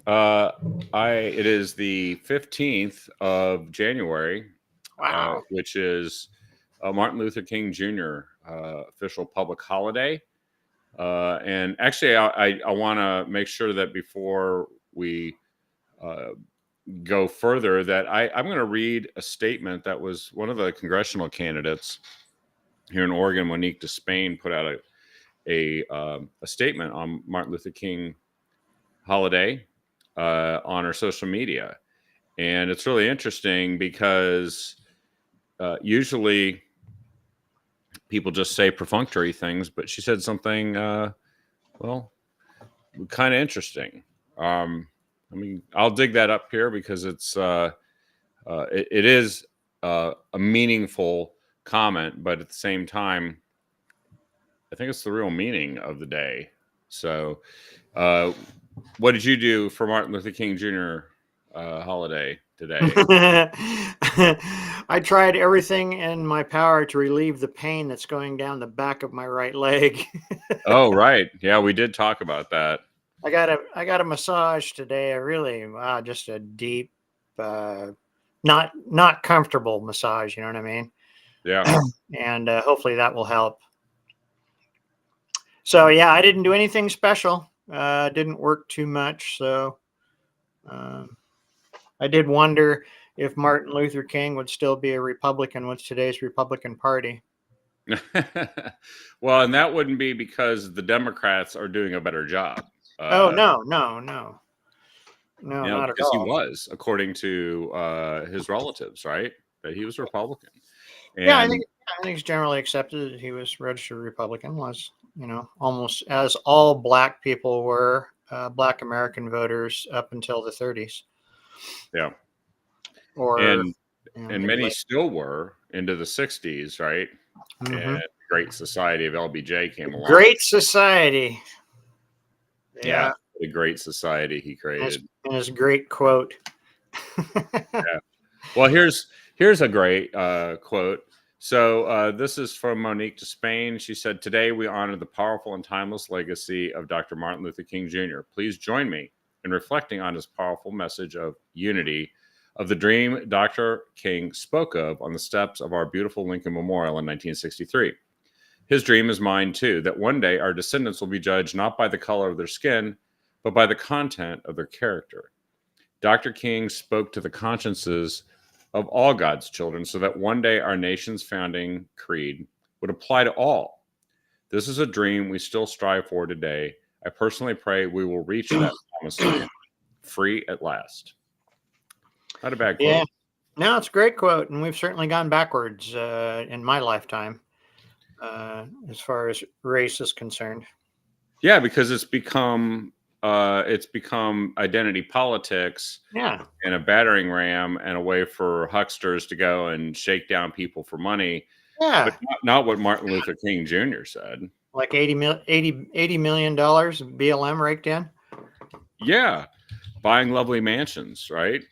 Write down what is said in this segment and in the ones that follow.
Uh, it is the 15th of January, Wow. which is Martin Luther King Jr. Official public holiday. And actually, I want to make sure that before we uh, go further, that I'm going to read a statement that was one of the congressional candidates here in Oregon, Monique Despain, put out a statement on Martin Luther King holiday on her social media. And it's really interesting because usually people just say perfunctory things, but she said something, well, kind of interesting. I'll dig that up here because it is a meaningful comment, but at the same time, I think it's the real meaning of the day. So, what did you do for Martin Luther King Jr. Holiday today? I tried everything in my power to relieve the pain that's going down the back of my right leg. Oh, right. Yeah, we did talk about that. I got a massage today. A really just a deep, not comfortable massage. You know what I mean? Yeah. And hopefully that will help. So yeah, I didn't do anything special. Didn't work too much. So I did wonder if Martin Luther King would still be a Republican with today's Republican Party. Well, and that wouldn't be because the Democrats are doing a better job. Oh Uh, no, not at because he all. was, according to his relatives, right? That he was Republican. Yeah, And I think it's generally accepted that he was registered Republican. Was almost as all black people were black American voters up until the 30s, yeah, or and maybe many late. still were into the 60s, right? And Hmm. the Great Society of LBJ came along. Great Society. Yeah, Yeah, the Great Society he created. and his great quote. Yeah. Well, here's a great quote. So this is from Monique Despain. She said, "Today we honor the powerful and timeless legacy of Dr. Martin Luther King Jr. Please join me in reflecting on his powerful message of unity, of the dream Dr. King spoke of on the steps of our beautiful Lincoln Memorial in 1963. His dream is mine too, that one day our descendants will be judged not by the color of their skin, but by the content of their character. Dr. King spoke to the consciences of all God's children so that one day our nation's founding creed would apply to all. This is a dream we still strive for today. I personally pray we will reach that promised land, free at last." Not a bad Yeah, quote. no, it's a great quote, and we've certainly gone backwards in my lifetime as far as race is concerned. Yeah, because it's become identity politics Yeah, and a battering ram and a way for hucksters to go and shake down people for money, but yeah, not what Martin Luther King Jr. said. like $80 million BLM raked in. Yeah, buying lovely mansions, right?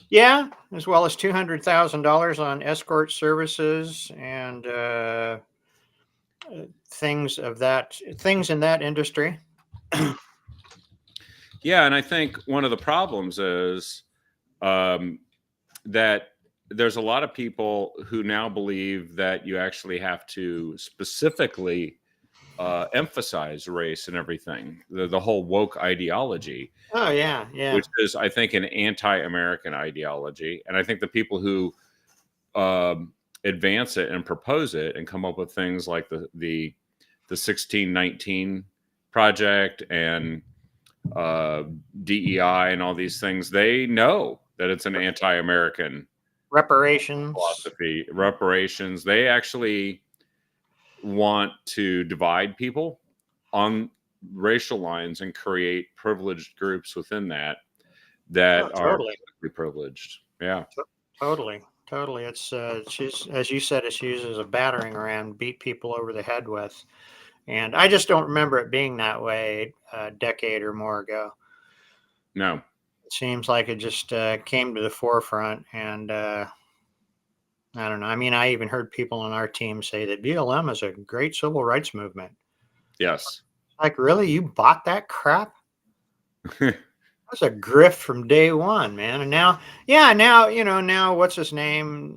Yeah, as well as $200,000 on escort services and things in that industry. Yeah, and I think one of the problems is um, that there's a lot of people who now believe that you actually have to specifically emphasize race and everything, the whole woke ideology, Oh yeah, yeah. which is, I think, an anti-American ideology. And I think the people who advance it and propose it and come up with things like the 1619 project and uh, DEI and all these things, they know that it's an anti-American Reparations. philosophy. Reparations. They actually want to divide people on racial lines and create privileged groups within that Oh, are totally, privileged. Yeah. totally. She's as you said, it's used as a battering ram, beat people over the head with. And I just don't remember it being that way a decade or more ago. No. It seems like it just came to the forefront, and I don't know. I mean, I even heard people on our team say that BLM is a great civil rights movement. Yes. Like, really, you bought that crap? That's a grift from day one, man. And now, yeah, now now what's his name?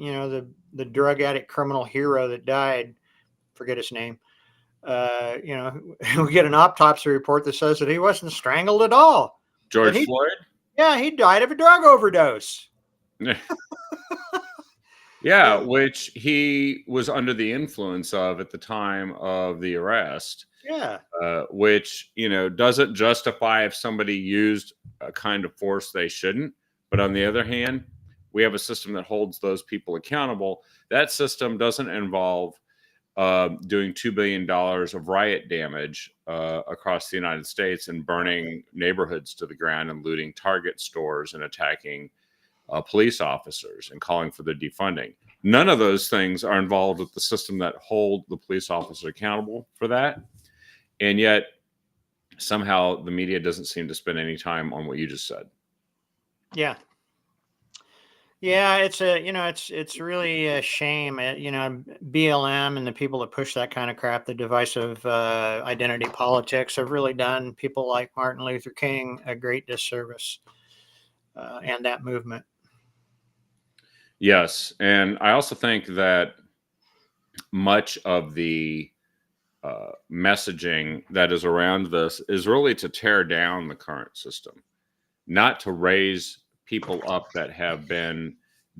The drug addict criminal hero that died. Forget his name. We get an autopsy report that says that he wasn't strangled at all. That George he, Floyd. yeah, he died of a drug overdose. Yeah, which he was under the influence of at the time of the arrest, Yeah, which, doesn't justify if somebody used a kind of force they shouldn't. But on the other hand, we have a system that holds those people accountable. That system doesn't involve doing $2 billion of riot damage across the United States and burning neighborhoods to the ground and looting Target stores and attacking police officers and calling for the defunding. None of those things are involved with the system that hold the police officer accountable for that. And yet somehow the media doesn't seem to spend any time on what you just said. yeah. Yeah, it's really a shame. BLM and the people that push that kind of crap, the divisive identity politics, have really done people like Martin Luther King a great disservice, and that movement. Yes, and I also think that much of the messaging that is around this is really to tear down the current system, not to raise people up that have been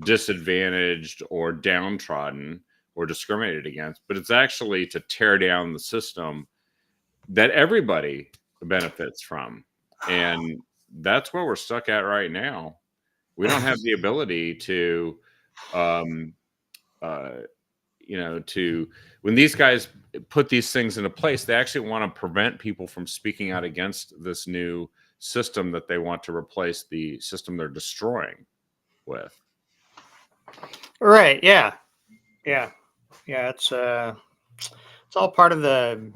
disadvantaged or downtrodden or discriminated against, but it's actually to tear down the system that everybody benefits from. And that's where we're stuck at right now. We don't have the ability to, um, to when these guys put these things into place, they actually want to prevent people from speaking out against this new system that they want to replace the system they're destroying with. Right. Yeah. Yeah. Yeah. It's all part of the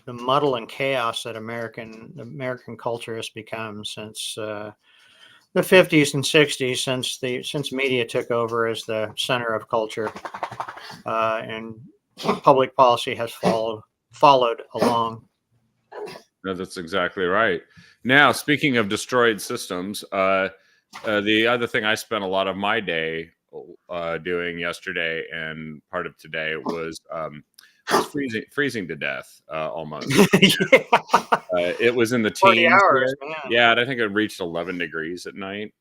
muddle and chaos that American culture has become since the 50s and 60s, since media took over as the center of culture, and public policy has followed along. No, that's exactly right. Now, speaking of destroyed systems, the other thing I spent a lot of my day doing yesterday and part of today was freezing to death almost. Yeah. It was in the 40 teens. hours, Here. man. Yeah, I think it reached 11 degrees at night.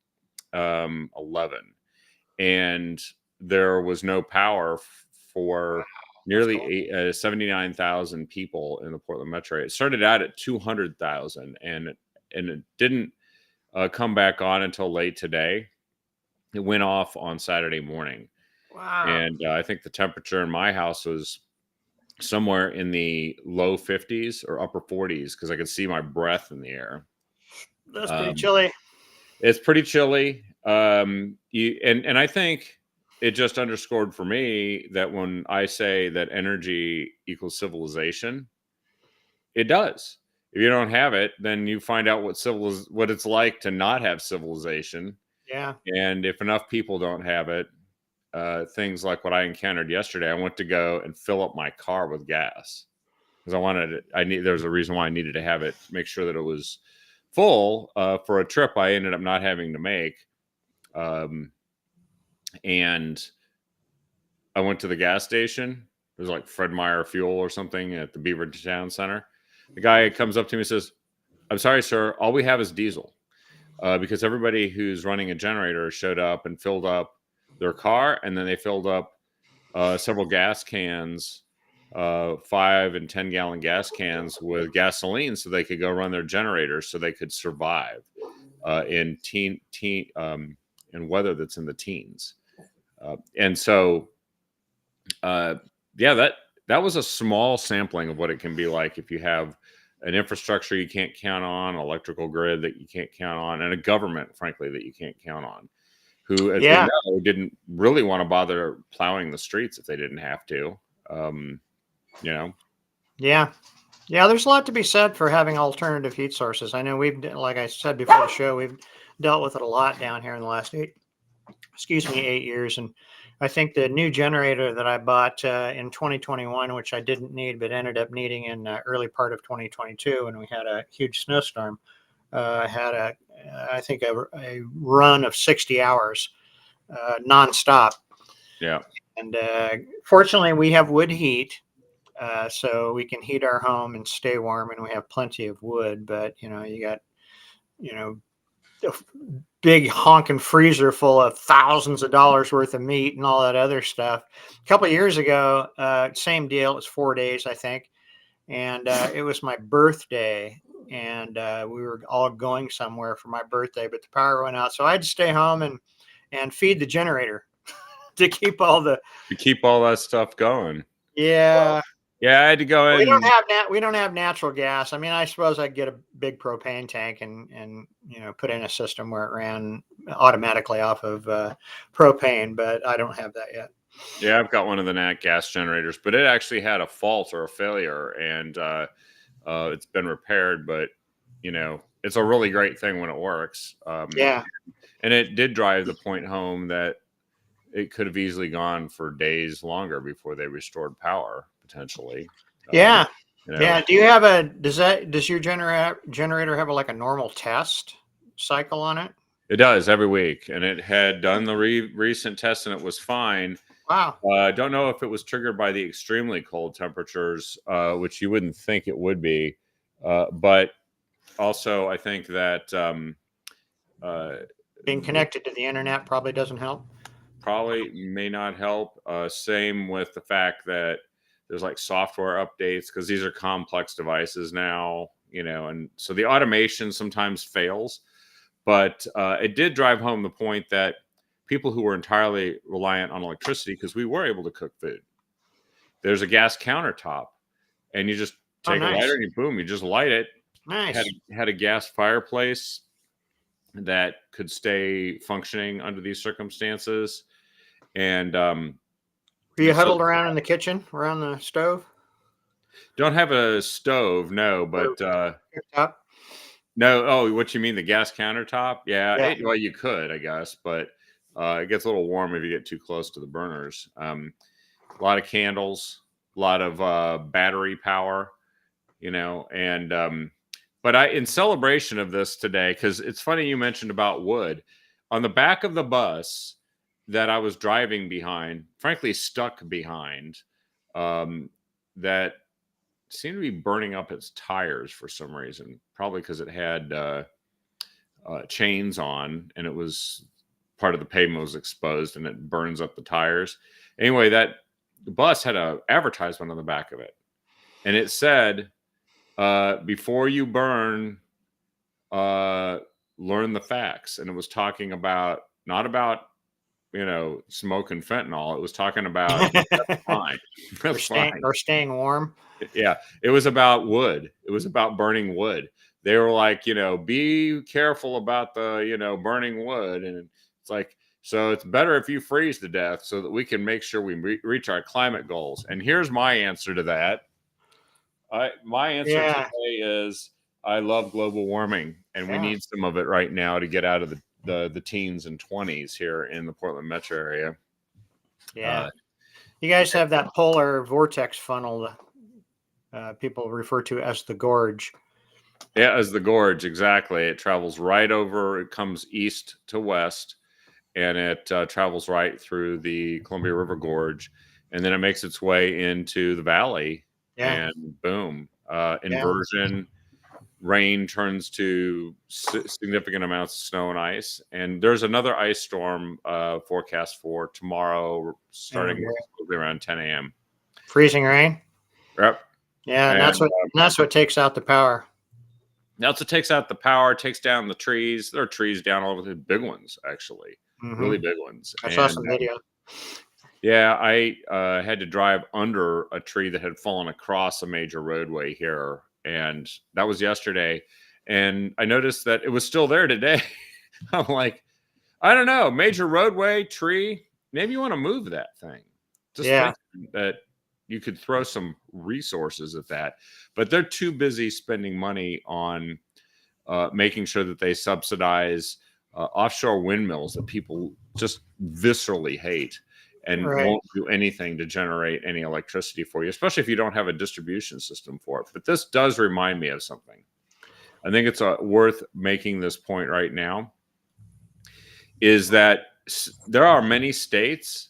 11, and there was no power for nearly 79,000 people in the Portland metro area. It started out at 200,000, and it didn't come back on until late today. It went off on Saturday morning, Wow. and I think the temperature in my house was somewhere in the low 50s or upper 40s because I could see my breath in the air. That's pretty chilly. It's pretty chilly. And I think it just underscored for me that when I say that energy equals civilization, it does. If you don't have it, then you find out what it's like to not have civilization. Yeah. And if enough people don't have it, things like what I encountered yesterday, I went to go and fill up my car with gas because there's a reason why I needed to have it, make sure that it was full for a trip I ended up not having to make. And I went to the gas station. It was like Fred Meyer Fuel or something at the Beaverton Town Center. The guy comes up to me and says, "I'm sorry, sir. All we have is diesel." Because everybody who's running a generator showed up and filled up their car, and then they filled up several gas cans, 5 and 10 gallon gas cans with gasoline, so they could go run their generators, so they could survive in weather that's in the teens. And so, that was a small sampling of what it can be like if you have an infrastructure you can't count on, an electrical grid that you can't count on, and a government, frankly, that you can't count on, who, as we know, didn't really want to bother plowing the streets if they didn't have to. Yeah. Yeah, there's a lot to be said for having alternative heat sources. I know like I said before the show, we've dealt with it a lot down here in the last 8 years. And I think the new generator that I bought in 2021, which I didn't need, but ended up needing in early part of 2022 when we had a huge snowstorm, had I think a run of 60 hours nonstop. Yeah. And fortunately, we have wood heat, so we can heat our home and stay warm, and we have plenty of wood. But you got a big honking freezer full of thousands of dollars worth of meat and all that other stuff. A couple of years ago, same deal. It was 4 days, I think, and it was my birthday, and we were all going somewhere for my birthday, but the power went out, so I had to stay home and feed the generator to keep all the To keep all that stuff going. yeah. Yeah, I had to go We don't in. have we don't have natural gas. I mean, I suppose I'd get a big propane tank and put in a system where it ran automatically off of propane, but I don't have that yet. Yeah, I've got one of the nat gas generators, but it actually had a fault or a failure, and it's been repaired. But it's a really great thing when it works. Yeah, And it did drive the point home that it could have easily gone for days longer before they restored power, potentially. yeah, You know, yeah. Does your generator have like a normal test cycle on it? it does every week, and it had done the recent test, and it was fine. Wow. I don't know if it was triggered by the extremely cold temperatures, which you wouldn't think it would be, but also I think that Being connected to the internet probably doesn't help. probably may not help. Same with the fact that there's like software updates because these are complex devices now, and so the automation sometimes fails. But it did drive home the point that people who were entirely reliant on electricity, because we were able to cook food, there's a gas countertop, and you just take a nice. lighter and you just light it. Nice. Had a gas fireplace that could stay functioning under these circumstances. And Were you huddled around in the kitchen, around the stove? don't have a stove, no, but Up? no. Oh, what you mean, the gas countertop? Yeah, Yeah. well, you could, I guess, but it gets a little warm if you get too close to the burners. A lot of candles, a lot of battery power, and but in celebration of this today, because it's funny you mentioned about wood, on the back of the bus that I was driving behind, frankly stuck behind, that seemed to be burning up its tires for some reason, probably because it had chains on, and it was part of the pavement was exposed, and it burns up the tires. Anyway, that the bus had an advertisement on the back of it, and it said, before you burn, learn the facts. And it was talking about, not about smoking fentanyl. It was talking about that's fine. That's fine. Or staying warm. Yeah, it was about wood. It was about burning wood. They were like, be careful about the burning wood, and it's like, so it's better if you freeze to death so that we can make sure we reach our climate goals. And here's my answer to that. My answer today is I love global warming, and we need some of it right now to get out of the teens and 20s here in the Portland metro area. Yeah. You guys have that polar vortex funnel people refer to as the gorge. Yeah, as the gorge, exactly. It travels right over, it comes east to west, and it travels right through the Columbia River Gorge, and then it makes its way into the valley, and boom, inversion. Rain turns to significant amounts of snow and ice, and there's another ice storm forecast for tomorrow, starting around 10 a.m. Freezing rain. Yep. Yeah, and that's what takes out the power. That's what takes out the power, takes down the trees. There are trees down all over, the big ones, actually, really big ones. I saw some video. Yeah, I had to drive under a tree that had fallen across a major roadway here, and that was yesterday. And I noticed that it was still there today. I'm like, I don't know, major roadway, tree, maybe you want to move that thing. Just that you could throw some resources at that, but they're too busy spending money on making sure that they subsidize offshore windmills that people just viscerally hate, and won't do anything to generate any electricity for you, especially if you don't have a distribution system for it. But this does remind me of something. I think it's worth making this point right now, is that there are many states,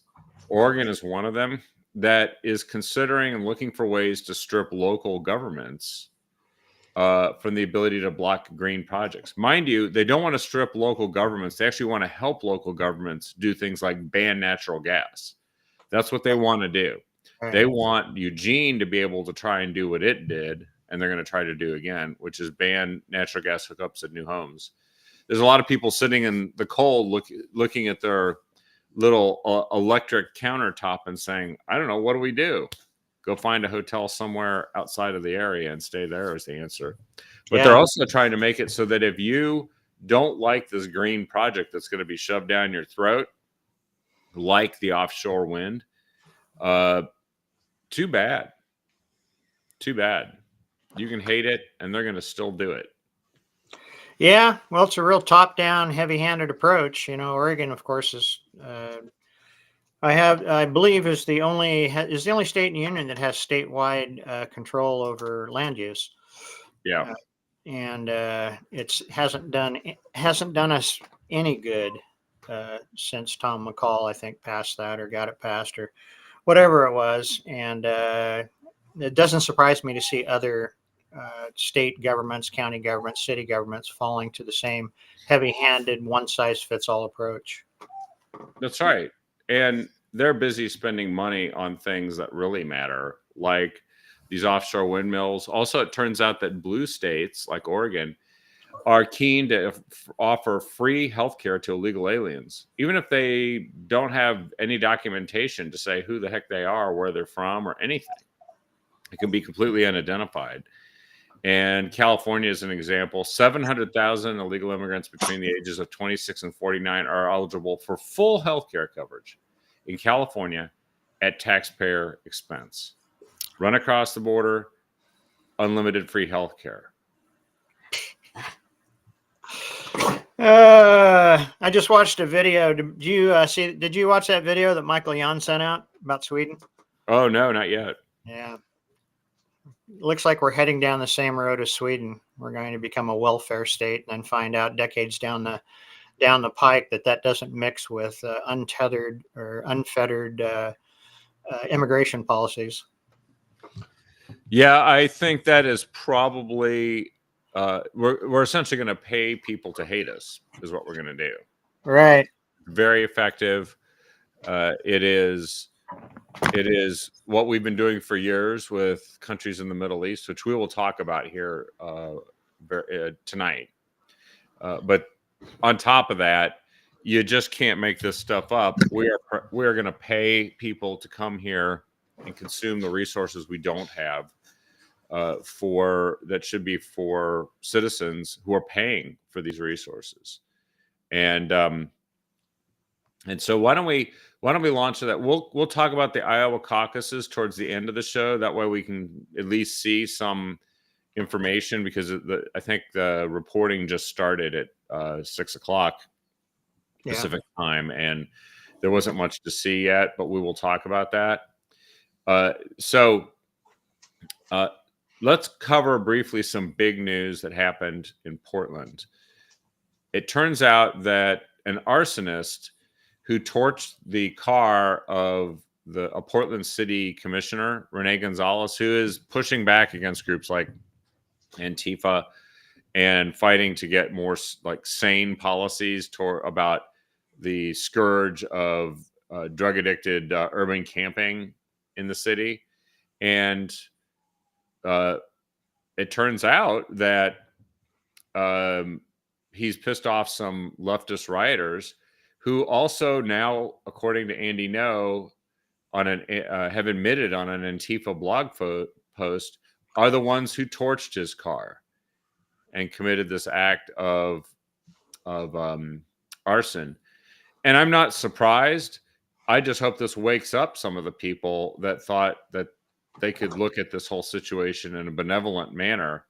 Oregon is one of them, that is considering and looking for ways to strip local governments from the ability to block green projects. Mind you, they don't want to strip local governments. They actually want to help local governments do things like ban natural gas. That's what they want to do. Right. They want Eugene to be able to try and do what it did, and they're going to try to do again, which is ban natural gas hookups at new homes. There's a lot of people sitting in the cold looking at their little electric countertop and saying, I don't know, what do we do? Go find a hotel somewhere outside of the area and stay there is the answer. But they're also trying to make it so that if you don't like this green project that's going to be shoved down your throat, like the offshore wind, too bad. Too bad. You can hate it, and they're going to still do it. Yeah, well, it's a real top-down, heavy-handed approach. You know, Oregon, of course, is I believe is the only state in the union that has statewide control over land use. Yeah, and it hasn't done us any good since Tom McCall, I think, passed that or got it passed or whatever it was. And it doesn't surprise me to see other state governments, county governments, city governments falling to the same heavy-handed, one-size-fits-all approach. that's right. And they're busy spending money on things that really matter, like these offshore windmills. Also, it turns out that blue states like Oregon are keen to offer free healthcare to illegal aliens, even if they don't have any documentation to say who the heck they are, where they're from, or anything. It can be completely unidentified. And California is an example. 700,000 illegal immigrants between the ages of 26 and 49 are eligible for full health care coverage in California at taxpayer expense. Run across the border, unlimited free health care. I just watched a video. Did you watch that video that Michael Young sent out about Sweden? Oh, no, not yet. Yeah. Looks like we're heading down the same road as Sweden. We're going to become a welfare state and then find out decades down the pike that doesn't mix with untethered or unfettered immigration policies. Yeah, I think that is probably we're essentially going to pay people to hate us is what we're going to do. Right. Very effective. It is what we've been doing for years with countries in the Middle East, which we will talk about here tonight. But on top of that, you just can't make this stuff up. We are going to pay people to come here and consume the resources we don't have that should be for citizens who are paying for these resources. And so why don't we launch that? We'll talk about the Iowa caucuses towards the end of the show. That way we can at least see some information, because I think the reporting just started at 6:00 Pacific time, and there wasn't much to see yet, but we will talk about that. So let's cover briefly some big news that happened in Portland. It turns out that an arsonist who torched the car of a Portland City Commissioner, Rene Gonzalez, who is pushing back against groups like Antifa and fighting to get more like sane policies about the scourge of drug addicted urban camping in the city. And it turns out that he's pissed off some leftist rioters who also now, according to Andy Ngo, have admitted on an Antifa blog post, are the ones who torched his car and committed this act of arson. And I'm not surprised. I just hope this wakes up some of the people that thought that they could look at this whole situation in a benevolent manner,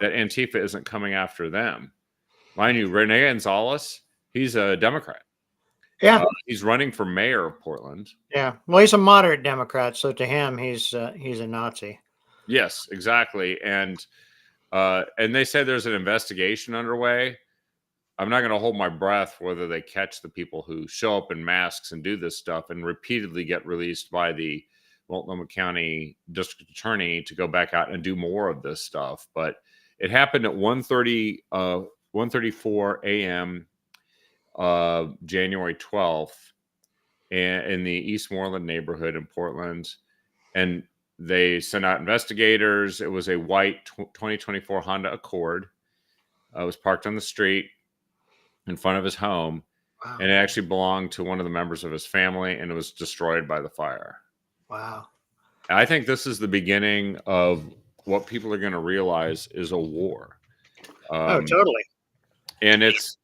that Antifa isn't coming after them. Mind you, Rene Gonzalez, he's a Democrat. Yeah. He's running for mayor of Portland. Yeah. Well, he's a moderate Democrat, so to him, he's a Nazi. Yes, exactly. And And they say there's an investigation underway. I'm not going to hold my breath whether they catch the people who show up in masks and do this stuff and repeatedly get released by the Multnomah County District Attorney to go back out and do more of this stuff. But it happened at 1:34 a.m. January 12th in the Eastmoreland neighborhood in Portland. And they sent out investigators. It was a white 2024 Honda Accord. It was parked on the street in front of his home. Wow. And it actually belonged to one of the members of his family, and it was destroyed by the fire. Wow. I think this is the beginning of what people are going to realize is a war. Oh, totally. And it's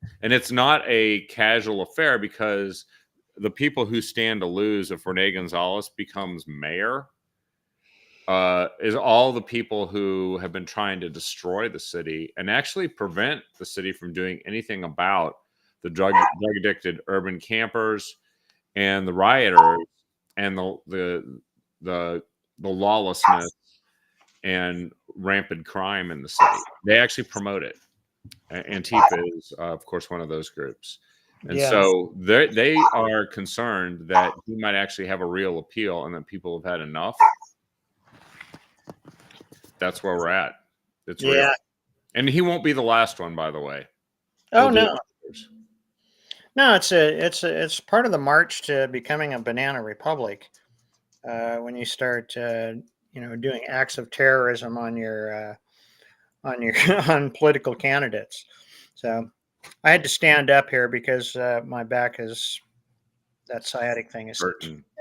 not a casual affair, because the people who stand to lose if Rene Gonzalez becomes mayor is all the people who have been trying to destroy the city and actually prevent the city from doing anything about the drug addicted urban campers and the rioters and the lawlessness and rampant crime in the city. They actually promote it. Antifa is, of course, one of those groups. And so they are concerned that he might actually have a real appeal and that people have had enough. That's where we're at. It's real. And he won't be the last one, by the way. Oh, no. No, it's part of the march to becoming a banana republic. When you start, doing acts of terrorism on your on political candidates. So I had to stand up here because my back that sciatic thing is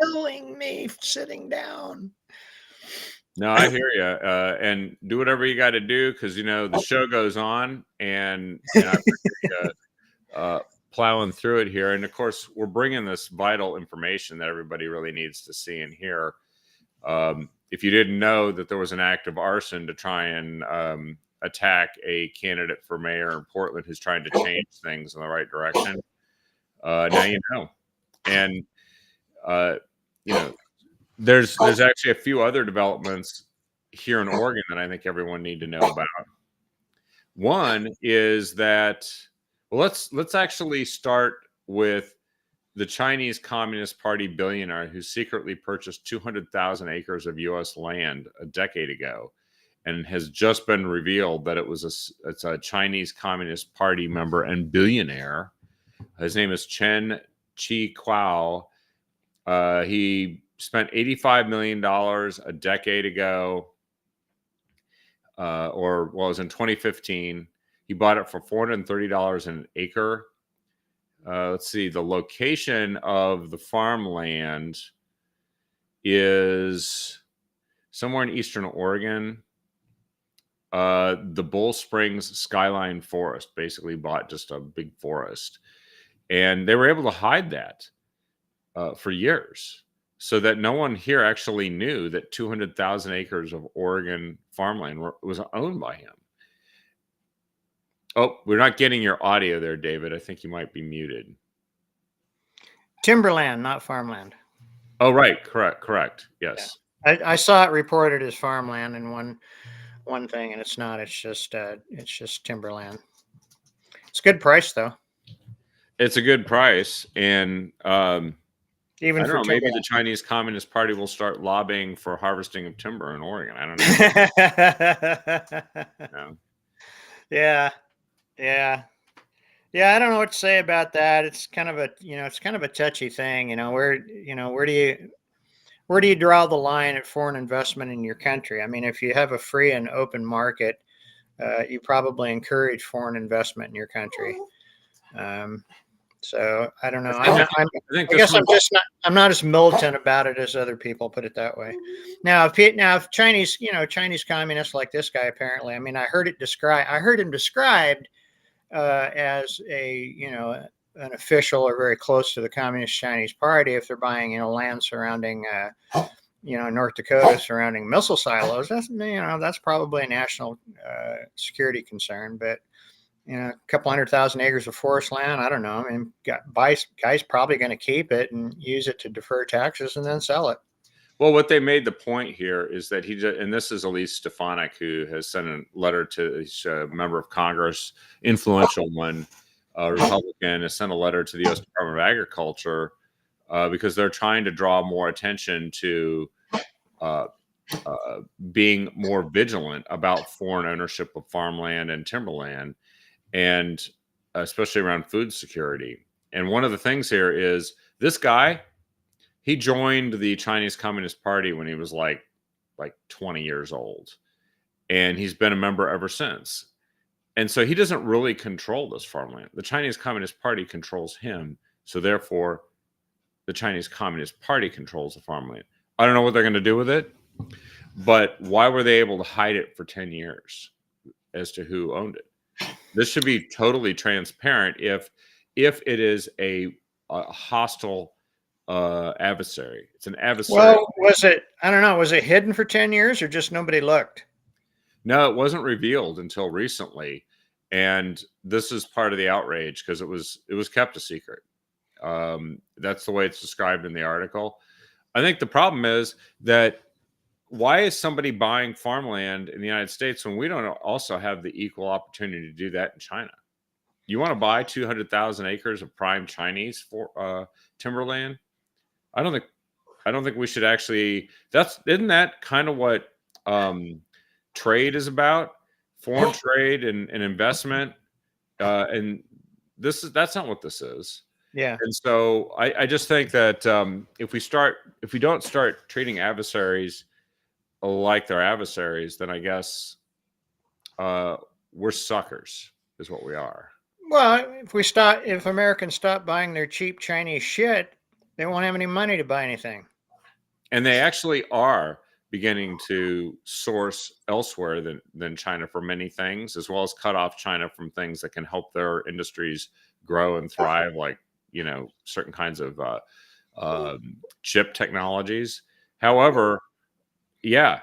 killing me sitting down. No, I hear you. And do whatever you got to do, because the show goes on, and I appreciate you plowing through it here. And of course, we're bringing this vital information that everybody really needs to see and hear. If you didn't know that there was an act of arson to try and attack a candidate for mayor in Portland who's trying to change things in the right direction, now you know. And there's actually a few other developments here in Oregon that I think everyone need to know about. One is that, well, let's actually start with the Chinese Communist Party billionaire who secretly purchased 200,000 acres of U.S. land a decade ago, and has just been revealed that it's a Chinese Communist Party member and billionaire. His name is Chen Chi-Kuo. He spent $85 million a decade ago, it was in 2015. He bought it for $430 an acre. Let's see, the location of the farmland is somewhere in eastern Oregon. The Bull Springs Skyline Forest, basically bought just a big forest. And they were able to hide that for years, so that no one here actually knew that 200,000 acres of Oregon farmland was owned by him. Oh, we're not getting your audio there, David. I think you might be muted. Timberland, not farmland. Oh, right. Correct. Yes. Yeah. I saw it reported as farmland in one thing, and it's not. It's just timberland. It's a good price, though. It's a good price, and even I don't know, maybe the Chinese Communist Party will start lobbying for harvesting of timber in Oregon. I don't know. Yeah. I don't know what to say about that. It's kind of a touchy thing. Where do you draw the line at foreign investment in your country? I mean, if you have a free and open market, you probably encourage foreign investment in your country. So I don't know. I'm not as militant about it as other people, put it that way. Now, if Chinese communists like this guy, apparently, I mean, I heard him described as an official or very close to the Communist Chinese Party. If they're buying, land surrounding, North Dakota surrounding missile silos, that's probably a national security concern. But a couple 100,000 acres of forest land, I don't know. I mean, guy's probably going to keep it and use it to defer taxes and then sell it. Well, what they made the point here is that and this is Elise Stefanik, who has sent a letter to each member of Congress, influential one, Republican, has sent a letter to the U.S. Department of Agriculture because they're trying to draw more attention to uh, being more vigilant about foreign ownership of farmland and timberland, and especially around food security. And one of the things here is this guy, he joined the Chinese Communist Party when he was like 20 years old, and he's been a member ever since. And so he doesn't really control this farmland. The Chinese Communist Party controls him, so therefore the Chinese Communist Party controls the farmland. I don't know what they're going to do with it, but why were they able to hide it for 10 years as to who owned it? This should be totally transparent if it is a hostile adversary. It's an adversary. Well, was it? I don't know. Was it hidden for 10 years or just nobody looked? No, it wasn't revealed until recently, and this is part of the outrage because it was kept a secret. That's the way it's described in the article. I think the problem is that why is somebody buying farmland in the United States when we don't also have the equal opportunity to do that in China? You want to buy 200,000 acres of prime Chinese for timberland? I don't think we should actually. Isn't that kind of what trade is about? Foreign trade and investment, and that's not what this is. Yeah. And so I just think that if we don't start treating adversaries like their adversaries, then I guess we're suckers, is what we are. Well, if Americans stop buying their cheap Chinese shit, they won't have any money to buy anything. And they actually are beginning to source elsewhere than China for many things, as well as cut off China from things that can help their industries grow and thrive, like certain kinds of chip technologies. However, yeah,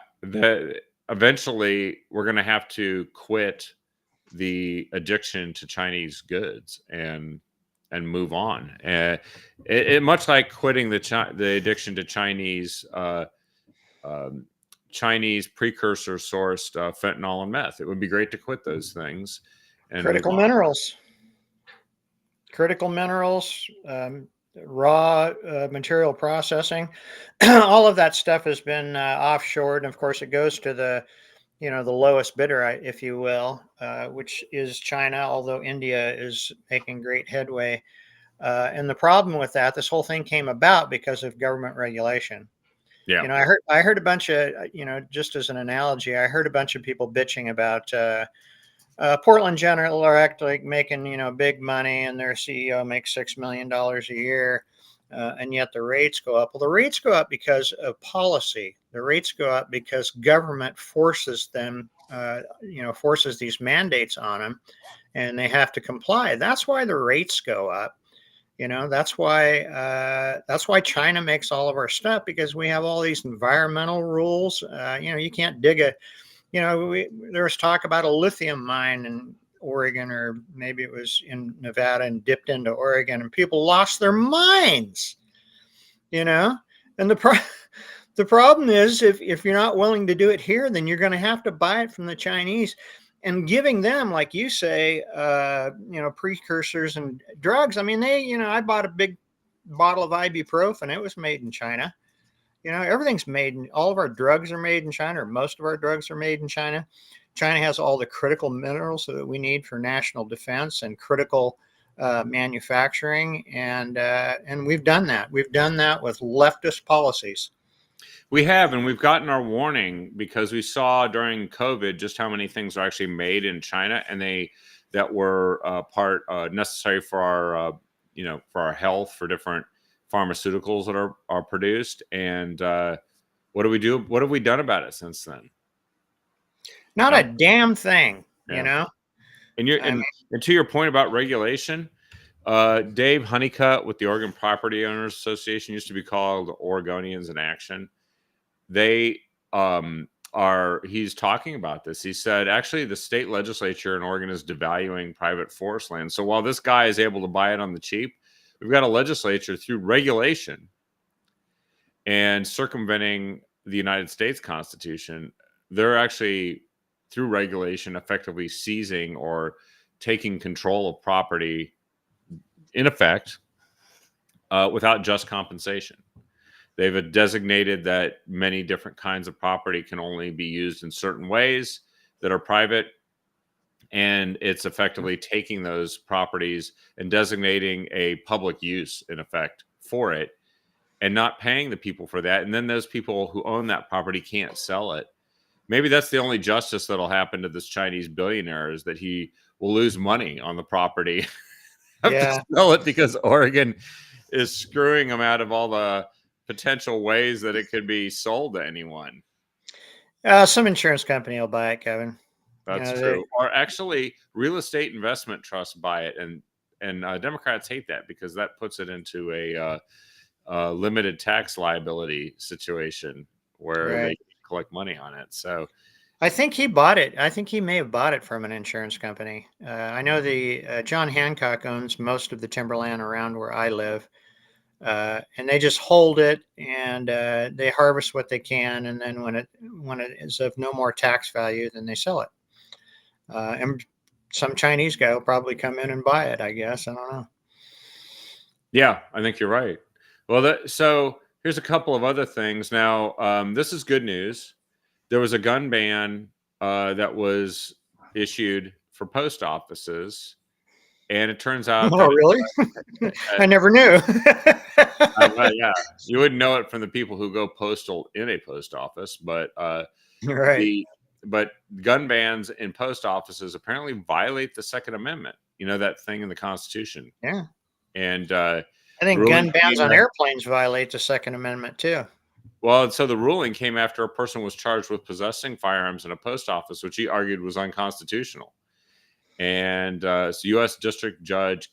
eventually we're going to have to quit the addiction to Chinese goods and move on. It much like quitting the addiction to Chinese precursor sourced fentanyl and meth. It would be great to quit those things. And critical minerals, raw material processing, all of that stuff has been offshored. And of course, it goes to the lowest bidder, if you will, which is China, although India is making great headway. And the problem with that, this whole thing came about because of government regulation. Yeah. I heard a bunch of, just as an analogy, I heard a bunch of people bitching about Portland General Electric making, big money, and their CEO makes $6 million a year. And yet the rates go up. Well, the rates go up because of policy. The rates go up because government forces them, forces these mandates on them, and they have to comply. That's why the rates go up. That's why China makes all of our stuff, because we have all these environmental rules. You can't dig there was talk about a lithium mine in Oregon, or maybe it was in Nevada, and dipped into Oregon, and people lost their minds, and the problem is if you're not willing to do it here, then you're going to have to buy it from the Chinese, and giving them, like you say, precursors and drugs. I mean, I bought a big bottle of ibuprofen. It was made in China. Everything's all of our drugs are made in China, or most of our drugs are made in China. China has all the critical minerals that we need for national defense and critical manufacturing. And we've done that. We've done that with leftist policies. We have, and we've gotten our warning because we saw during COVID just how many things are actually made in China, and that were necessary for our health, for different pharmaceuticals that are produced. And what do we do? What have we done about it since then? Not a damn thing, And to your point about regulation, Dave Honeycutt with the Oregon Property Owners Association, used to be called Oregonians in Action. He's talking about this. He said, actually, the state legislature in Oregon is devaluing private forest land. So while this guy is able to buy it on the cheap, we've got a legislature through regulation and circumventing the United States Constitution. They're actually, through regulation, effectively seizing or taking control of property, in effect, without just compensation. They've designated that many different kinds of property can only be used in certain ways that are private. And it's effectively taking those properties and designating a public use, in effect, for it, and not paying the people for that. And then those people who own that property can't sell it. Maybe that's the only justice that'll happen to this Chinese billionaire, is that he will lose money on the property, have Yeah. to sell it because Oregon is screwing him out of all the potential ways that it could be sold to anyone. Some insurance company will buy it, Kevin. That's true. Or actually, real estate investment trusts buy it, and Democrats hate that because that puts it into a limited tax liability situation where Right. they collect money on it. So I think he bought it. I think he may have bought it from an insurance company. I know the John Hancock owns most of the timberland around where I live, and they just hold it and they harvest what they can, and then when it is of no more tax value, then they sell it. And some Chinese guy will probably come in and buy it. I guess I don't know. yeah, I think you're right. Well, so here's a couple of other things. Now, this is good news. There was a gun ban that was issued for post offices, and it turns out Oh, that really? I never knew. yeah, you wouldn't know it from the people who go postal in a post office, but Right. but gun bans in post offices apparently violate the Second Amendment. You know, that thing in the Constitution. Yeah. And I think gun bans on airplanes violate the Second Amendment too. Well, so the ruling came after a person was charged with possessing firearms in a post office, which he argued was unconstitutional. And so U.S. District Judge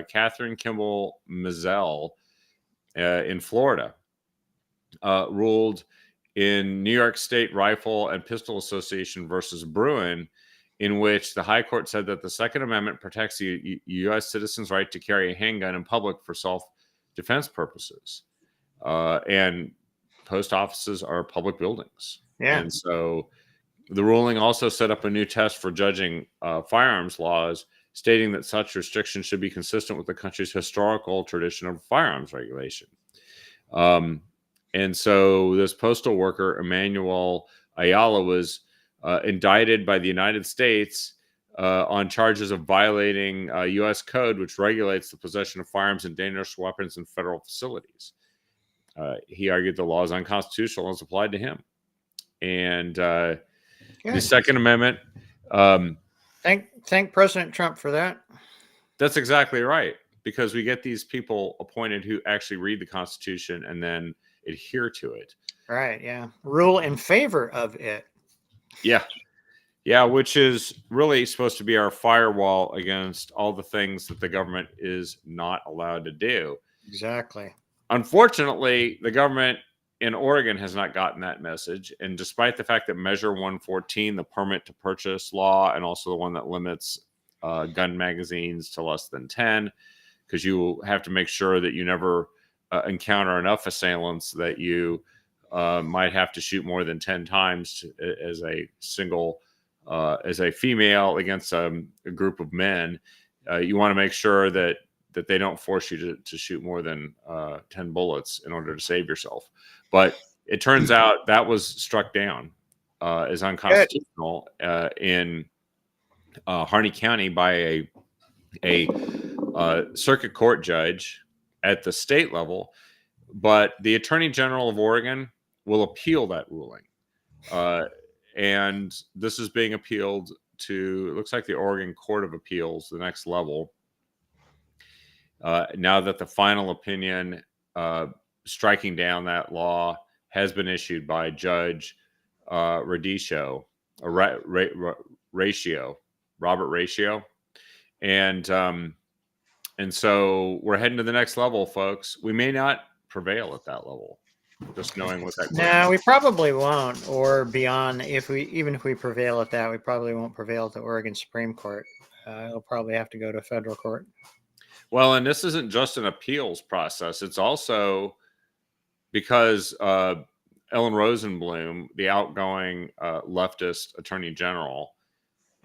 Catherine Kimball Mizell in Florida ruled in New York State Rifle and Pistol Association versus Bruin, in which the High Court said that the Second Amendment protects the U.S. citizen's right to carry a handgun in public for self-defense purposes. And post offices are public buildings. Yeah. And so the ruling also set up a new test for judging firearms laws, stating that such restrictions should be consistent with the country's historical tradition of firearms regulation. And so this postal worker, Emmanuel Ayala, was indicted by the United States on charges of violating U.S. code, which regulates the possession of firearms and dangerous weapons in federal facilities. He argued the law is unconstitutional as applied to him. And the Second Amendment. Thank President Trump for that. That's exactly right, because we get these people appointed who actually read the Constitution and then adhere to it. Right. Yeah. Rule in favor of it. Yeah. Yeah. Which is really supposed to be our firewall against all the things that the government is not allowed to do. Exactly. Unfortunately, the government in Oregon has not gotten that message. And despite the fact that Measure 114, the permit to purchase law, and also the one that limits gun magazines to less than 10, because you have to make sure that you never encounter enough assailants that you might have to shoot more than 10 times as a single, as a female against a group of men. You want to make sure that they don't force you to shoot more than 10 bullets in order to save yourself. But it turns out that was struck down as unconstitutional in Harney County by a circuit court judge at the state level. But the Attorney General of Oregon will appeal that ruling. And this is being appealed to, it looks like the Oregon Court of Appeals, the next level. Now that the final opinion striking down that law has been issued by Judge Radisho, Robert Ratio, and so we're heading to the next level, folks. We may not prevail at that level, just knowing what that. No, we probably won't, or beyond. Even if we prevail at that, we probably won't prevail at the Oregon Supreme Court. It'll probably have to go to federal court. Well, and this isn't just an appeals process. It's also because Ellen Rosenblum, the outgoing leftist attorney general,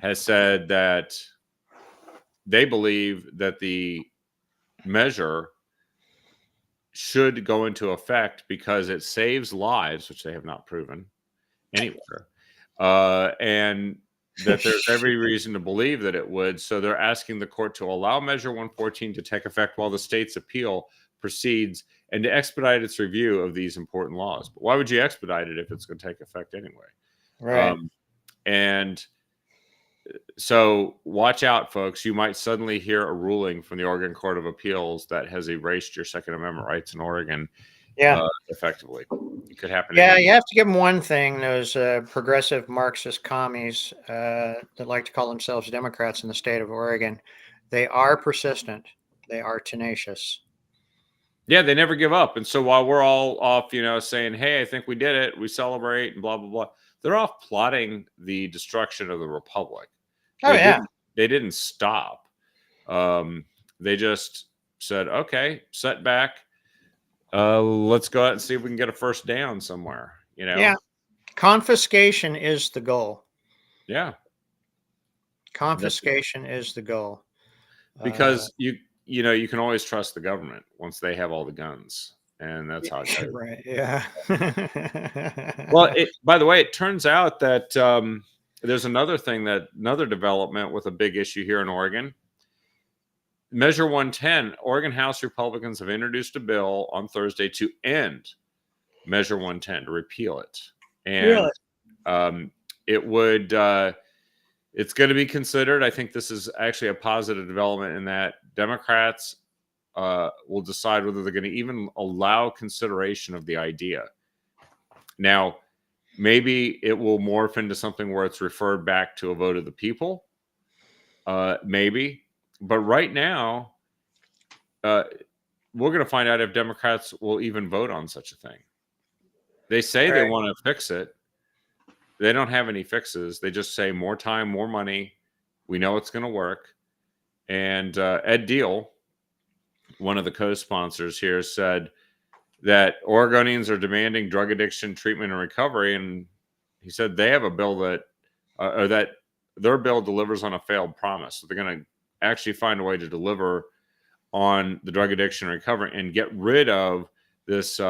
has said that they believe that the measure should go into effect because it saves lives, which they have not proven anywhere, and that there's every reason to believe that it would. So they're asking the court to allow Measure 114 to take effect while the state's appeal proceeds and to expedite its review of these important laws. But why would you expedite it if it's going to take effect anyway? Right. And so watch out, folks. You might suddenly hear a ruling from the Oregon Court of Appeals that has erased your Second Amendment rights in Oregon. Yeah. Effectively. It could happen. Yeah, you have to give them one thing. Those progressive Marxist commies that like to call themselves Democrats in the state of Oregon, they are persistent. They are tenacious. Yeah, they never give up. And so while we're all off, saying, hey, I think we did it, we celebrate and blah, blah, blah, they're off plotting the destruction of the republic. They didn't stop. They just said, okay, setback. Let's go out and see if we can get a first down somewhere, Yeah. Confiscation is the goal. Yeah. Confiscation is the goal. Because you can always trust the government once they have all the guns. And that's how it goes. Right. Yeah. Well, by the way, it turns out that there's another development with a big issue here in Oregon. Measure 110, Oregon House Republicans have introduced a bill on Thursday to end Measure 110, to repeal it. And it would, it's going to be considered. I think this is actually a positive development in that Democrats will decide whether they're going to even allow consideration of the idea. Now, maybe it will morph into something where it's referred back to a vote of the people. Maybe. But right now, we're going to find out if Democrats will even vote on such a thing. They say they want to fix it. They don't have any fixes. They just say more time, more money. We know it's going to work. And Ed Deal, one of the co-sponsors here, said that Oregonians are demanding drug addiction treatment and recovery. And he said they have a bill that their bill delivers on a failed promise. So they're going to actually find a way to deliver on the drug addiction recovery and get rid of this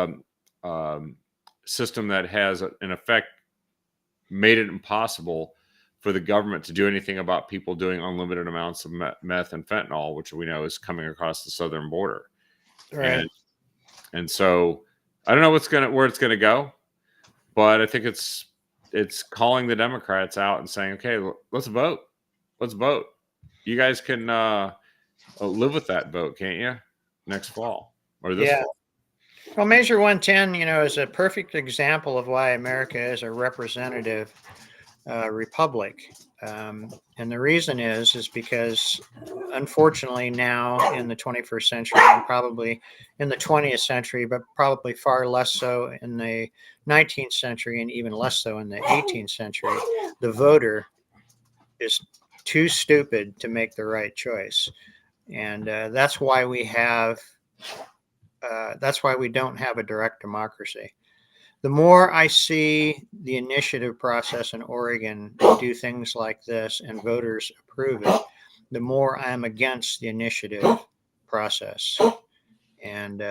system that has, in effect, made it impossible for the government to do anything about people doing unlimited amounts of meth and fentanyl, which we know is coming across the southern border. Right. And so I don't know where it's going to go, but I think it's calling the Democrats out and saying, okay, let's vote. Let's vote. You guys can live with that vote, can't you? Next fall or this fall. Well, Measure 110, is a perfect example of why America is a representative republic. And the reason is because, unfortunately, now in the 21st century, and probably in the 20th century, but probably far less so in the 19th century and even less so in the 18th century, the voter is too stupid to make the right choice. And that's why we don't have a direct democracy. The more I see the initiative process in Oregon do things like this and voters approve it, the more I'm against the initiative process. And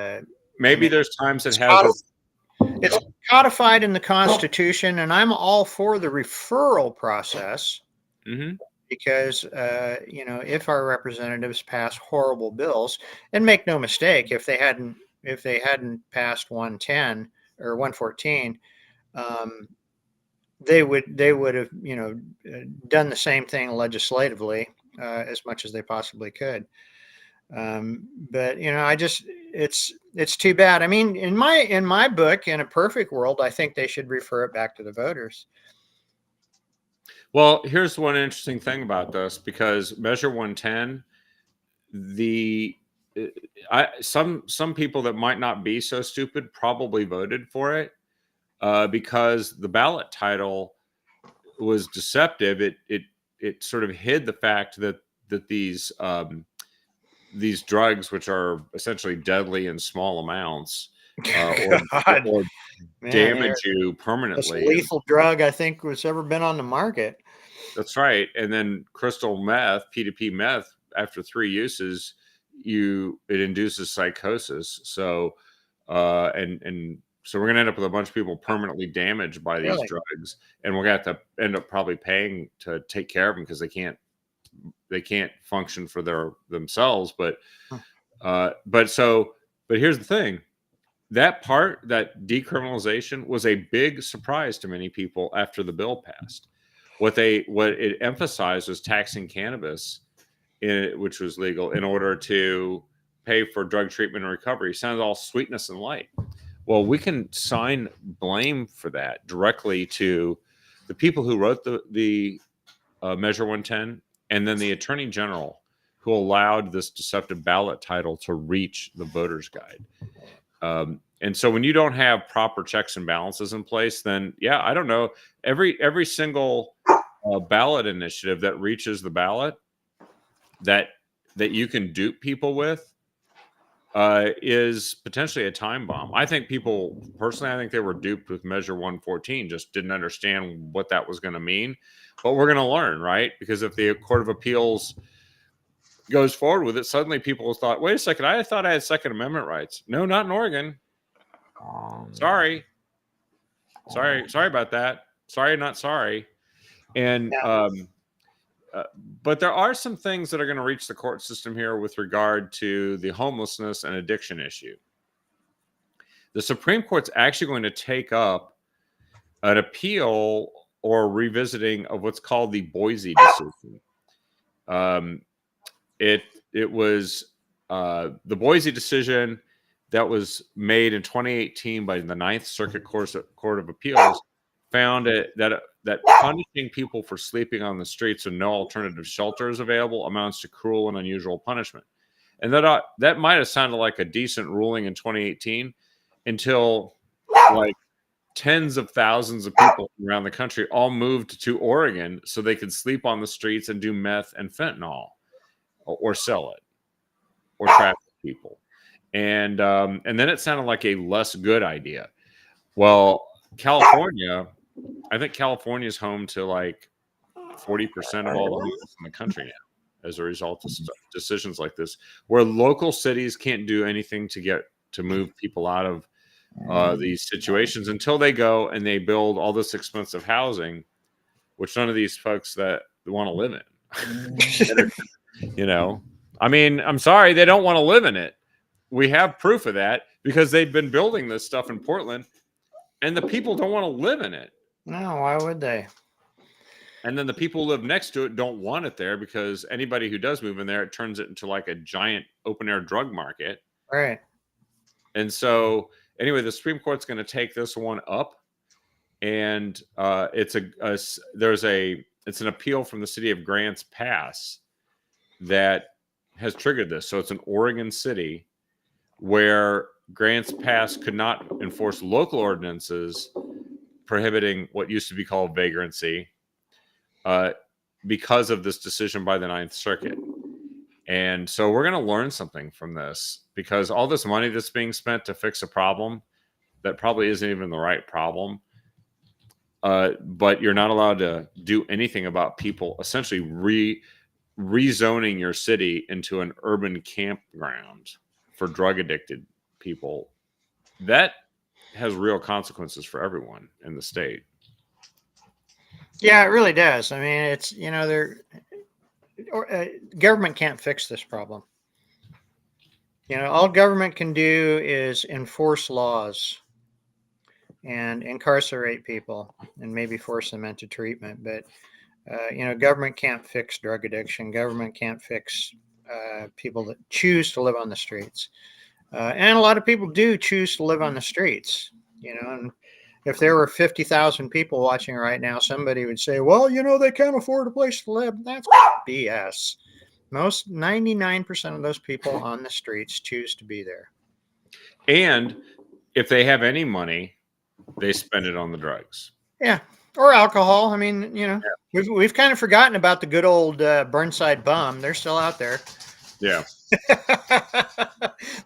maybe there's times it has. It's codified in the Constitution, and I'm all for the referral process. Mm-hmm. Because, if our representatives pass horrible bills, and make no mistake, if they hadn't passed 110 or 114, they would have, done the same thing legislatively as much as they possibly could. But it's too bad. I mean, in my book, in a perfect world, I think they should refer it back to the voters. Well, here's one interesting thing about this, because Measure 110, some people that might not be so stupid probably voted for it because the ballot title was deceptive. It sort of hid the fact that these drugs, which are essentially deadly in small amounts, God, or man, damage you most permanently. lethal drug I think was ever been on the market. That's right. And then crystal meth, P2P meth, after 3 uses, it induces psychosis. So, and so we're gonna end up with a bunch of people permanently damaged by these Really? drugs, and we're gonna have to end up probably paying to take care of them because they can't function for themselves. But but here's the thing: that decriminalization was a big surprise to many people after the bill passed. What it emphasized was taxing cannabis, which was legal, in order to pay for drug treatment and recovery. Sounds all sweetness and light. Well, we can assign blame for that directly to the people who wrote the Measure 110, and then the Attorney General who allowed this deceptive ballot title to reach the voters' guide. And so when you don't have proper checks and balances in place, then yeah, I don't know. Every single ballot initiative that reaches the ballot that you can dupe people with is potentially a time bomb. I think I think they were duped with Measure 114, just didn't understand what that was going to mean. But we're going to learn, right? Because if the Court of Appeals goes forward with it, suddenly people thought, wait a second, I thought I had Second Amendment rights. No, not in Oregon. Sorry about that. Sorry, not sorry. And but there are some things that are going to reach the court system here with regard to the homelessness and addiction issue. The Supreme Court's actually going to take up an appeal or revisiting of what's called the Boise decision. It was the Boise decision that was made in 2018 by the Ninth Circuit Court of Appeals found that punishing people for sleeping on the streets and no alternative shelter is available amounts to cruel and unusual punishment. And that might have sounded like a decent ruling in 2018 until like tens of thousands of people around the country all moved to Oregon so they could sleep on the streets and do meth and fentanyl or sell it or traffic people. And then it sounded like a less good idea. Well, California, I think California is home to like 40% of all the homeless in the country now as a result of decisions like this, where local cities can't do anything to move people out of these situations until they go and they build all this expensive housing, which none of these folks that want to live in. I mean, I'm sorry, they don't want to live in it. We have proof of that because they've been building this stuff in Portland, and the people don't want to live in it. No, why would they? And then the people who live next to it don't want it there because anybody who does move in there, it turns it into like a giant open air drug market. Right. And so anyway, the Supreme Court's going to take this one up, and it's an appeal from the city of Grants Pass that has triggered this. So it's an Oregon city where Grants Pass could not enforce local ordinances prohibiting what used to be called vagrancy because of this decision by the Ninth Circuit. And so we're going to learn something from this, because all this money that's being spent to fix a problem that probably isn't even the right problem, but you're not allowed to do anything about people essentially rezoning your city into an urban campground for drug addicted people. That has real consequences for everyone in the state. Yeah, it really does. I mean, it's, government can't fix this problem. All government can do is enforce laws and incarcerate people and maybe force them into treatment. But, government can't fix drug addiction. Government can't fix people that choose to live on the streets. And a lot of people do choose to live on the streets, and if there were 50,000 people watching right now, somebody would say, well, they can't afford a place to live. That's BS. 99% of those people on the streets choose to be there. And if they have any money, they spend it on the drugs. Yeah. Or alcohol. I mean, we've kind of forgotten about the good old Burnside bum. They're still out there. Yeah.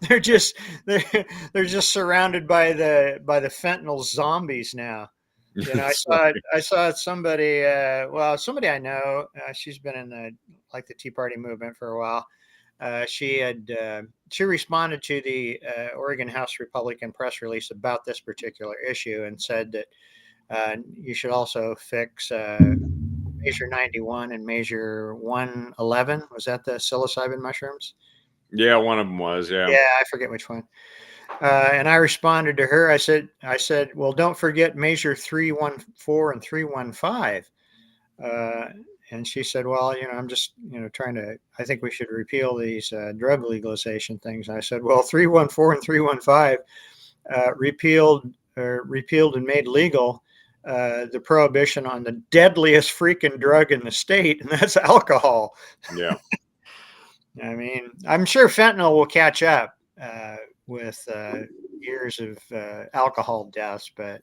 they're just they're, they're just surrounded by the fentanyl zombies now. You know, It's like, I saw somebody, somebody I know. She's been in the Tea Party movement for a while. She responded to the Oregon House Republican press release about this particular issue and said that you should also fix Measure 91 and Measure 111. Was that the psilocybin mushrooms? yeah, one of them was, yeah. Yeah, I forget which one. And I responded to her. I said, well, don't forget Measure 314 and 315. And she said, well, I'm just, I think we should repeal these drug legalization things. And I said, well, 314 and 315 repealed and made legal the prohibition on the deadliest freaking drug in the state, and that's alcohol. Yeah. I mean, I'm sure fentanyl will catch up with years of alcohol deaths, but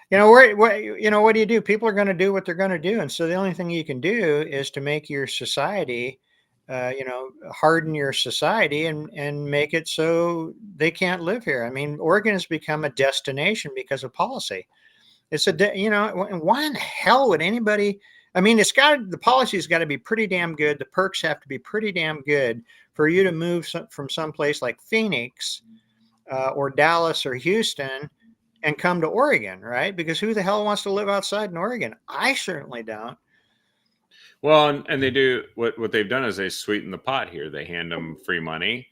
what do you do? People are going to do what they're going to do, and so the only thing you can do is to make your society, harden your society and make it so they can't live here. I mean, Oregon has become a destination because of policy. It's why in the hell would anybody? I mean, the policy's got to be pretty damn good. The perks have to be pretty damn good for you to move from someplace like Phoenix or Dallas or Houston and come to Oregon, right? Because who the hell wants to live outside in Oregon? I certainly don't. Well, and they do what they've done is they sweeten the pot here. They hand them free money,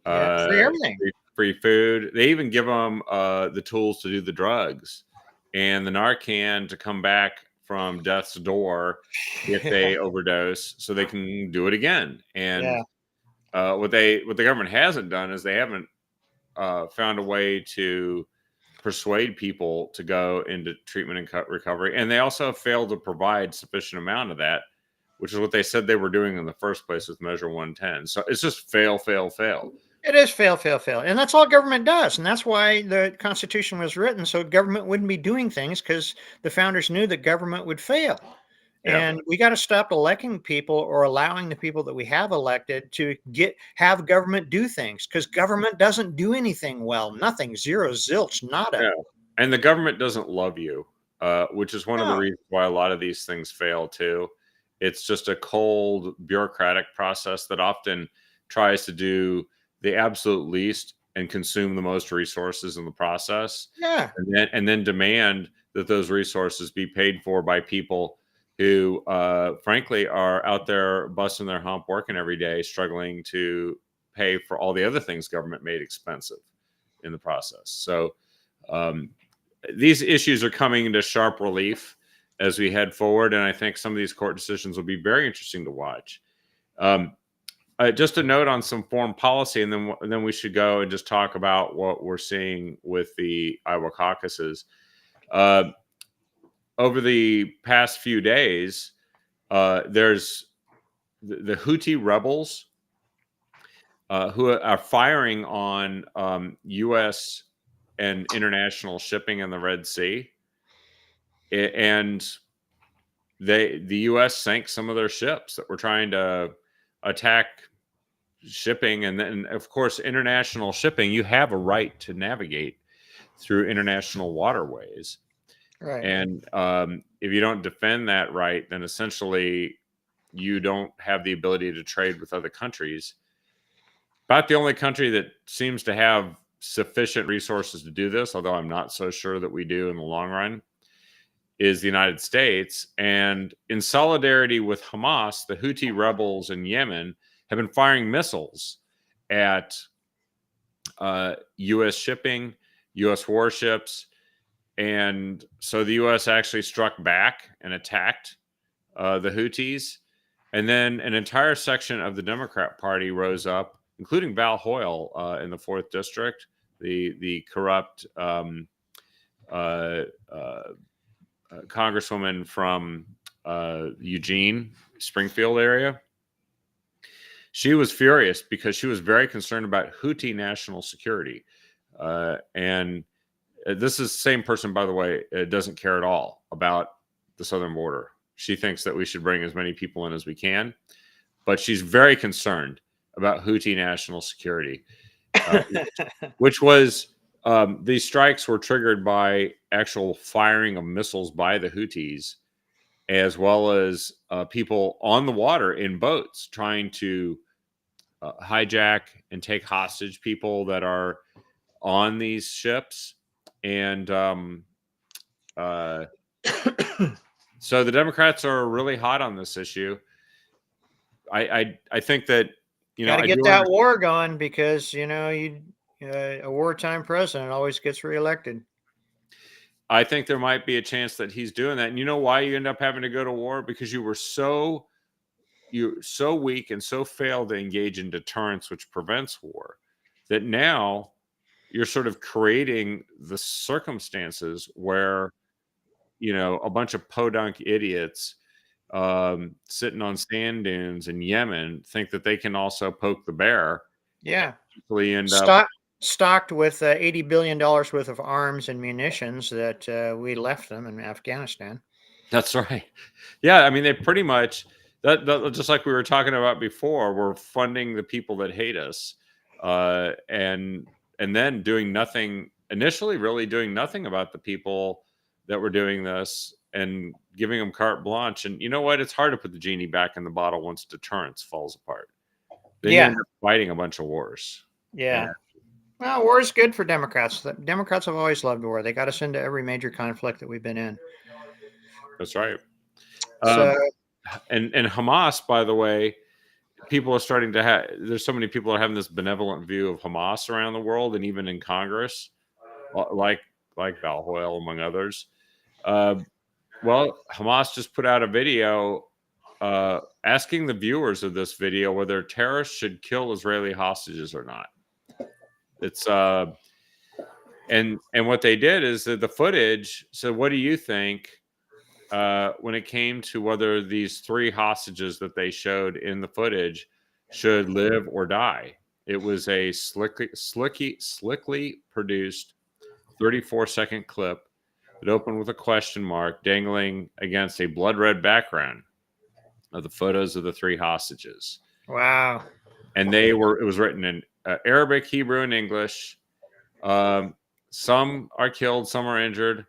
Free everything, free food. They even give them the tools to do the drugs and the Narcan to come back from death's door if they overdose, so they can do it again. And what the government hasn't done is they haven't found a way to persuade people to go into treatment and recovery, and they also failed to provide sufficient amount of that, which is what they said they were doing in the first place with Measure 110. So it's just fail. It is fail, and that's all government does, and that's why the Constitution was written, so government wouldn't be doing things, because the founders knew that government would fail. Yeah. And we got to stop electing people or allowing the people that we have elected to have government do things, because government doesn't do anything well. Nothing, zero, zilch, nada. Yeah. And the government doesn't love you, which is one of the reasons why a lot of these things fail too. It's just a cold bureaucratic process that often tries to do the absolute least and consume the most resources in the process. Yeah. And then demand that those resources be paid for by people who, frankly, are out there busting their hump, working every day, struggling to pay for all the other things government made expensive in the process. So these issues are coming into sharp relief as we head forward, and I think some of these court decisions will be very interesting to watch. Just a note on some foreign policy, and then we should go and just talk about what we're seeing with the Iowa caucuses. Over the past few days, there's the Houthi rebels who are firing on U.S. and international shipping in the Red Sea, and the U.S. sank some of their ships that were trying to attack shipping. And then, of course, international shipping, you have a right to navigate through international waterways. Right. And if you don't defend that right, then essentially you don't have the ability to trade with other countries. About the only country that seems to have sufficient resources to do this, although I'm not so sure that we do in the long run, is the United States. And in solidarity with Hamas, the Houthi rebels in Yemen have been firing missiles at U.S. shipping, U.S. warships. And so the U.S. actually struck back and attacked the Houthis. And then an entire section of the Democrat Party rose up, including Val Hoyle in the 4th District, the corrupt congresswoman from Eugene, Springfield area. She was furious because she was very concerned about Houthi national security. And this is the same person, by the way, doesn't care at all about the southern border. She thinks that we should bring as many people in as we can, but she's very concerned about Houthi national security. uh, which was these strikes were triggered by actual firing of missiles by the Houthis, as well as people on the water in boats trying to hijack and take hostage people that are on these ships. And so the Democrats are really hot on this issue. I think that Got to I get do that war going because a wartime president always gets reelected. I think there might be a chance that he's doing that. And you know why you end up having to go to war? Because you're so weak and so failed to engage in deterrence, which prevents war, that now you're sort of creating the circumstances where a bunch of podunk idiots sitting on sand dunes in Yemen think that they can also poke the bear. Yeah. Actually end up Stocked with $80 billion worth of arms and munitions that we left them in Afghanistan. That's right. Yeah, I mean, they pretty much that just like we were talking about before, we're funding the people that hate us, and then doing nothing initially, really doing nothing about the people that were doing this and giving them carte blanche. And you know what? It's hard to put the genie back in the bottle once deterrence falls apart. Then you end up fighting a bunch of wars. Yeah. Well, war is good for Democrats. The Democrats have always loved war. They got us into every major conflict that we've been in. That's right. So, and Hamas, by the way, people are starting to have. There's so many people that are having this benevolent view of Hamas around the world, and even in Congress, like Val Hoyle, among others. Well, Hamas just put out a video asking the viewers of this video whether terrorists should kill Israeli hostages or not. It's and what they did is that the footage. So, what do you think when it came to whether these 3 hostages that they showed in the footage should live or die? It was a slickly produced 34-second clip that opened with a question mark dangling against a blood red background of the photos of the 3 hostages. wow. And it was written in Arabic, Hebrew, and English. Some are killed, some are injured.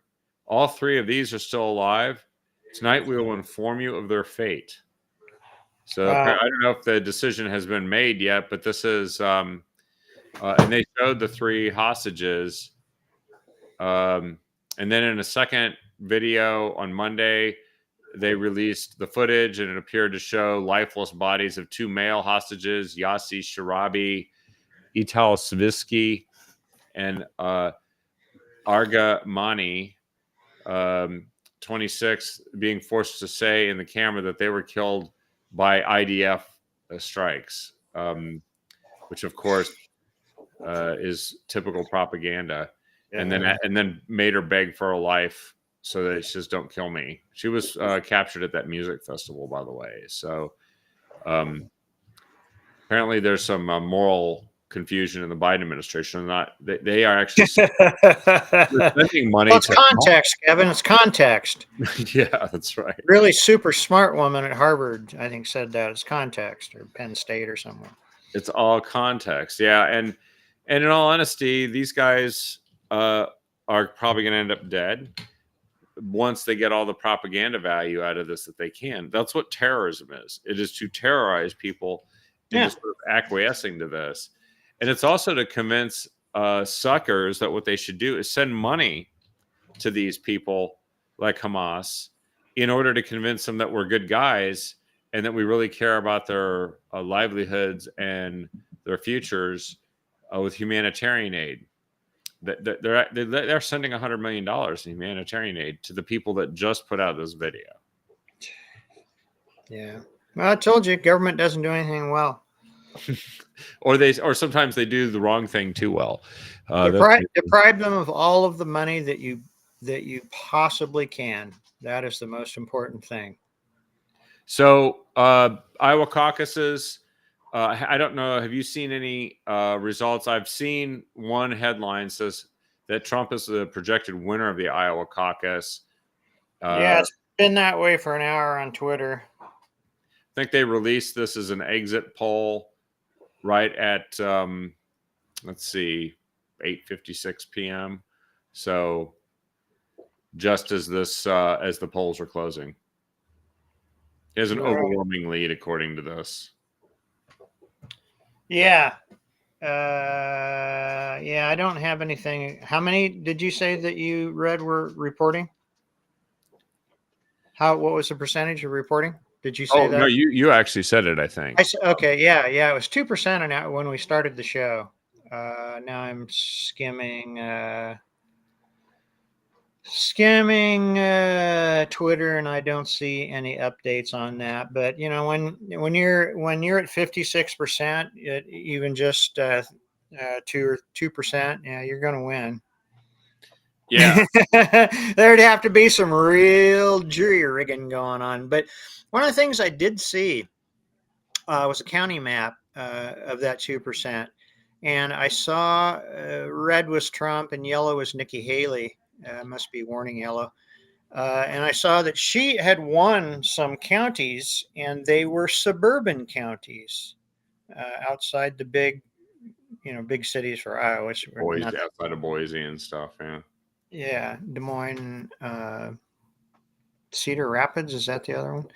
All 3 of these are still alive. Tonight we will inform you of their fate. So I don't know if the decision has been made yet, but this is, and they showed the 3 hostages. And then in a second video on Monday, they released the footage, and it appeared to show lifeless bodies of 2 male hostages, Yassi Sharabi, Ital Svisky, and Arga Mani, 26, being forced to say in the camera that they were killed by IDF strikes, which of course is typical propaganda. Yeah. And then made her beg for her life so that she says, "Don't kill me." She was captured at that music festival, by the way. So apparently there's some moral confusion in the Biden administration. They are actually spending money. Well, it's context, Kevin. It's context. Yeah, that's right. Really super smart woman at Harvard, I think, said that. It's context, or Penn State or somewhere. It's all context. Yeah. And in all honesty, these guys are probably going to end up dead once they get all the propaganda value out of this that they can. That's what terrorism is. It is to terrorize people into sort of acquiescing to this. And it's also to convince suckers that what they should do is send money to these people like Hamas in order to convince them that we're good guys and that we really care about their livelihoods and their futures with humanitarian aid. They're sending $100 million in humanitarian aid to the people that just put out this video. Yeah. Well, I told you, government doesn't do anything well. or sometimes they do the wrong thing too well. Deprive them of all of the money that you possibly can. That is the most important thing. So Iowa caucuses. I don't know. Have you seen any results? I've seen one headline says that Trump is the projected winner of the Iowa caucus. Yeah, it's been that way for an hour on Twitter. I think they released this as an exit poll right at let's see, 8:56 p.m. So just as as the polls are closing. He has an overwhelming lead, according to this. Yeah. Yeah, I don't have anything. How many did you say that you read were reporting? What was the percentage of reporting? Did you say Oh, that? no, you actually said it, I think. Okay, yeah, it was 2% when we started the show. Now I'm skimming Twitter, and I don't see any updates on that. But you know, when you're at 56%, even just 2%, yeah, you're going to win. Yeah. There'd have to be some real jury rigging going on. But one of the things I did see was a county map of that 2%. And I saw red was Trump and yellow was Nikki Haley. Must be warning yellow. And I saw that she had won some counties, and they were suburban counties outside the big cities for Iowa. Which were Boise, not, outside of Boise and stuff. Yeah. yeah, Des Moines, Cedar Rapids. Is that the other one?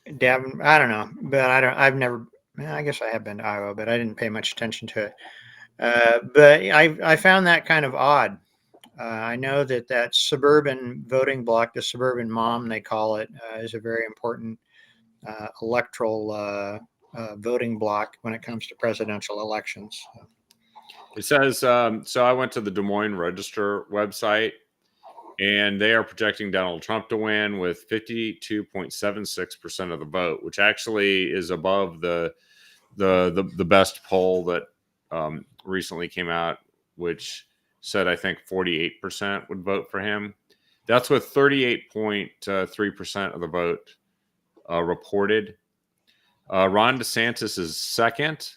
Davin, I don't know, but I've never. I guess I have been to Iowa, but I didn't pay much attention to it. But I found that kind of odd. I know that suburban voting block, the suburban mom they call it, is a very important electoral voting block when it comes to presidential elections. It says so. I went to the Des Moines Register website, and they are projecting Donald Trump to win with 52.76% of the vote, which actually is above the best poll that recently came out, which said I think 48% would vote for him. That's with 38.3% of the vote reported. Ron DeSantis is second,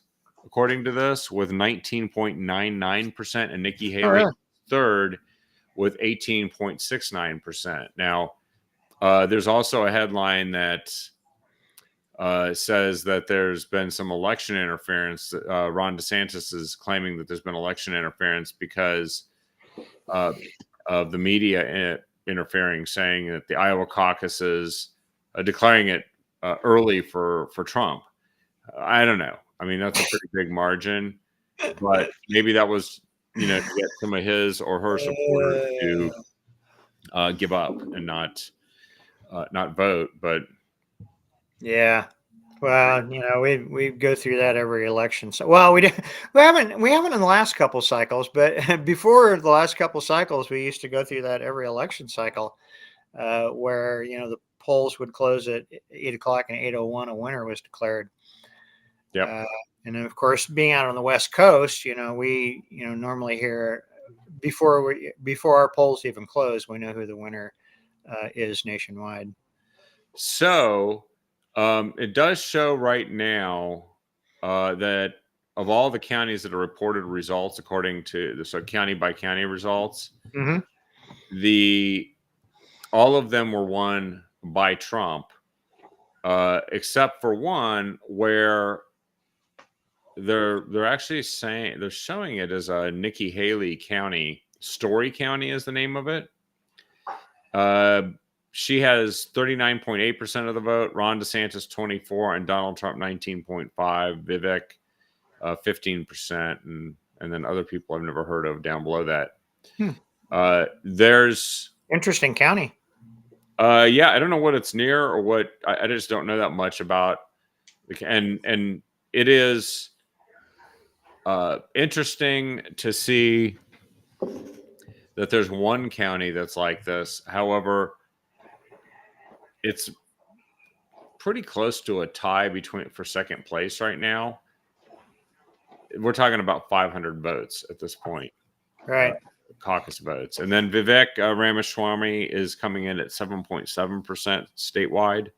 according to this, with 19.99%, and Nikki Haley third with 18.69%. Now, there's also a headline that says that there's been some election interference. Ron DeSantis is claiming that there's been election interference because of the media interfering, saying that the Iowa caucuses declaring it early for Trump. I don't know. I mean, that's a pretty big margin, but maybe that was, to get some of his or her supporters to give up and not vote. But yeah. Well, we go through that every election. So, well, we haven't in the last couple cycles, but before the last couple cycles, we used to go through that every election cycle, where the polls would close at 8 o'clock and 8:01 a winner was declared. yeah. And then, of course, being out on the West Coast, we normally hear before our polls even close, we know who the winner is nationwide. So it does show right now that of all the counties that are reported results, according to county by county results, Mm-hmm. all of them were won by Trump, except for one where they're actually saying they're showing it as a Nikki Haley County. Story County is the name of it. She has 39.8% of the vote, Ron DeSantis 24%, and Donald Trump 19.5%, Vivek 15%, and then other people I've never heard of down below that. There's interesting county. Yeah, I don't know what it's near or what. I just don't know that much about. And it is interesting to see that there's one county that's like this. However, it's pretty close to a tie for second place right now. We're talking about 500 votes at this point. Right. Caucus votes. And then Vivek Ramaswamy is coming in at 7.7% statewide.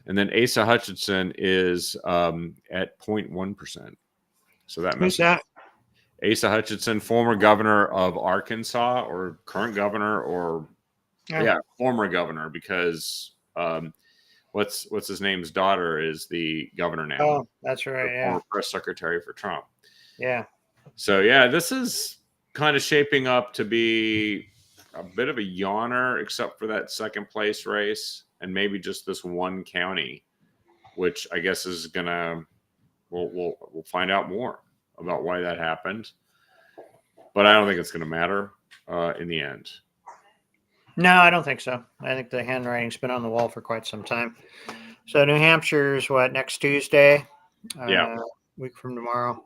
And then Asa Hutchinson is at 0.1%. So that Who's that? Asa Hutchinson, former governor of Arkansas, or current governor, or former governor, because what's his name's daughter is the governor now. Oh, that's right. The Yeah. former press secretary for Trump. Yeah. So yeah, this is kind of shaping up to be a bit of a yawner, except for that second place race and maybe just this one county, which I guess is gonna we'll find out more about why that happened. But I don't think it's gonna matter in the end. No, I don't think so. I think the handwriting's been on the wall for quite some time. So New Hampshire's what, next Tuesday? Yeah. Week from tomorrow.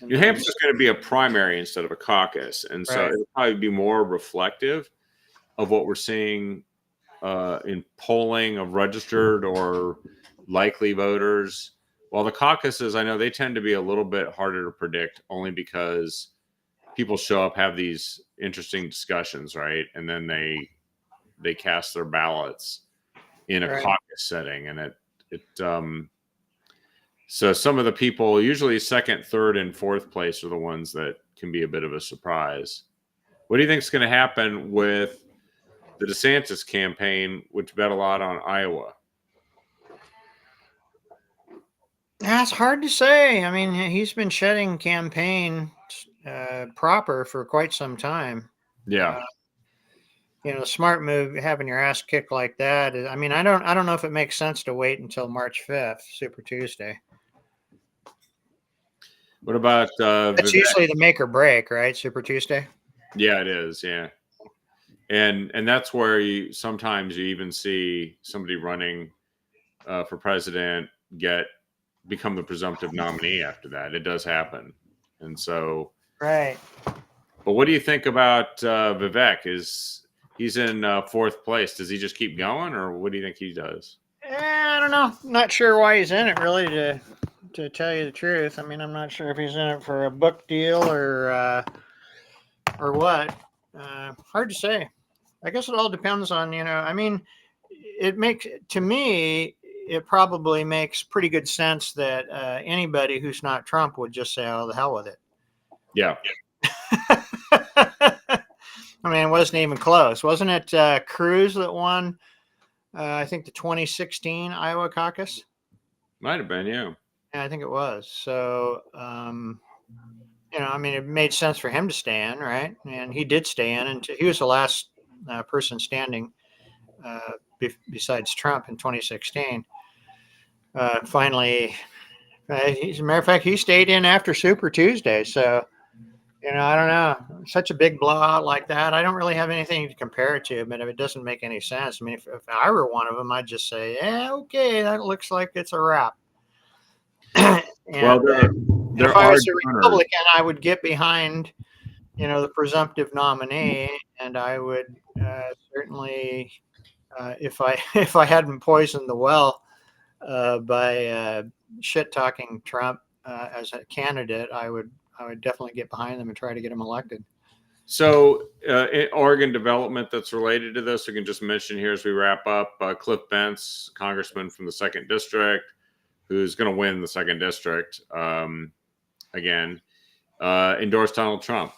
New Hampshire's going to be a primary instead of a caucus, and so Right. it'll probably be more reflective of what we're seeing in polling of registered or likely voters. While the caucuses, I know they tend to be a little bit harder to predict, only because people show up, have these interesting discussions, right, and then they cast their ballots in a Right. caucus setting, and it so some of the people, usually second, third, and fourth place, are the ones that can be a bit of a surprise. What do you think is going to happen with the DeSantis campaign, which bet a lot on Iowa? That's hard to say. I mean, he's been shedding campaign proper for quite some time. Yeah. The smart move, having your ass kicked like that. I mean, I don't know if it makes sense to wait until March 5th, Super Tuesday. What about That's usually the make or break, right? Super Tuesday. Yeah, it is. Yeah, and that's where you sometimes you even see somebody running for president become the presumptive nominee after that. It does happen, and so right. But what do you think about Vivek? He's in fourth place? Does he just keep going, or what do you think he does? I don't know. I'm not sure why he's in it, really, to tell you the truth. I mean, I'm not sure if he's in it for a book deal or what. Hard to say. I guess it all depends on, I mean, to me, it probably makes pretty good sense that anybody who's not Trump would just say, oh, the hell with it. Yeah. I mean, it wasn't even close. Wasn't it Cruz that won, I think, the 2016 Iowa caucus? Might have been, yeah. Yeah, I think it was. So, I mean, it made sense for him to stay in, right? And he did stay in, and he was the last person standing besides Trump in 2016. Finally, as a matter of fact, he stayed in after Super Tuesday. So, I don't know. Such a big blowout like that, I don't really have anything to compare it to. But if it doesn't make any sense, I mean, if I were one of them, I'd just say, yeah, okay, that looks like it's a wrap. And, well, if I was a Republican, I would get behind, the presumptive nominee, and I would certainly, if I hadn't poisoned the well by shit talking Trump as a candidate, I would definitely get behind them and try to get him elected. So, Oregon development that's related to this, we can just mention here as we wrap up. Cliff Bentz, congressman from the 2nd District, who's going to win the 2nd District again, endorsed Donald Trump,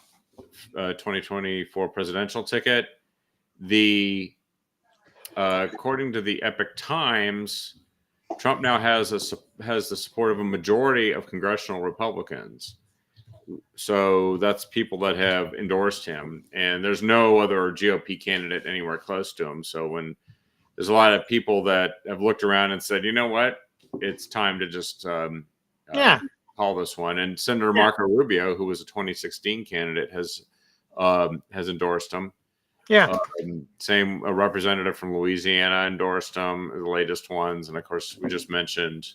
2024 presidential ticket. According to the Epoch Times, Trump now has the support of a majority of congressional Republicans. So that's people that have endorsed him, and there's no other GOP candidate anywhere close to him. So when there's a lot of people that have looked around and said, you know what, it's time to just call this one. And Senator Marco Rubio, who was a 2016 candidate, has endorsed him. Yeah. Same, a representative from Louisiana endorsed him, the latest ones. And of course, we just mentioned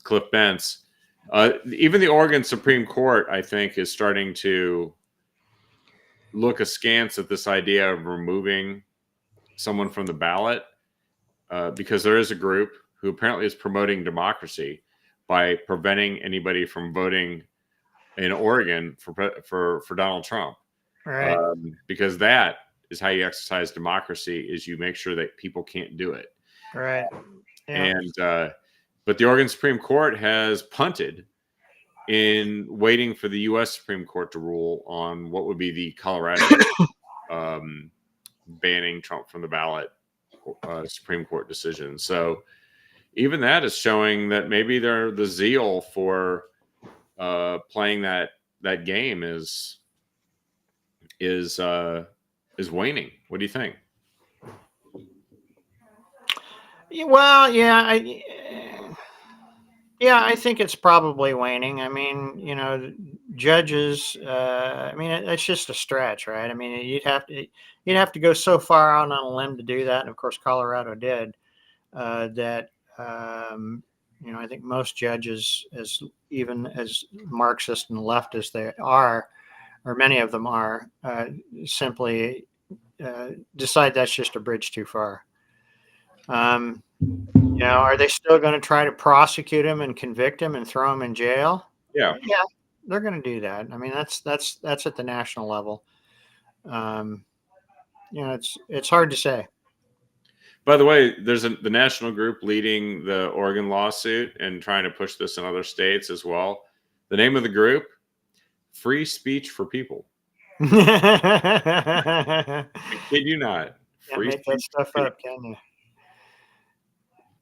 Cliff Bentz. Even the Oregon Supreme Court, I think, is starting to look askance at this idea of removing someone from the ballot because there is a group who apparently is promoting democracy by preventing anybody from voting in Oregon for Donald Trump. Right. Because that is how you exercise democracy, is you make sure that people can't do it. Right. Yeah. And but the Oregon Supreme Court has punted in waiting for the U.S. Supreme Court to rule on what would be the Colorado banning Trump from the ballot Supreme Court decision. So even that is showing that maybe the zeal for playing that game is waning. What do you think? Well, I think it's probably waning. I mean, judges. I mean, it's just a stretch, right? I mean, you'd have to go so far out on a limb to do that, and of course, Colorado did. That I think most judges, even as Marxist and leftist they are, or many of them are, simply decide that's just a bridge too far. Are they still going to try to prosecute him and convict him and throw him in jail? Yeah, they're going to do that. I mean, that's at the national level. It's hard to say. By the way, there's the national group leading the Oregon lawsuit and trying to push this in other states as well. The name of the group, Free Speech for People. I kid you not. Can't make that stuff up, can you?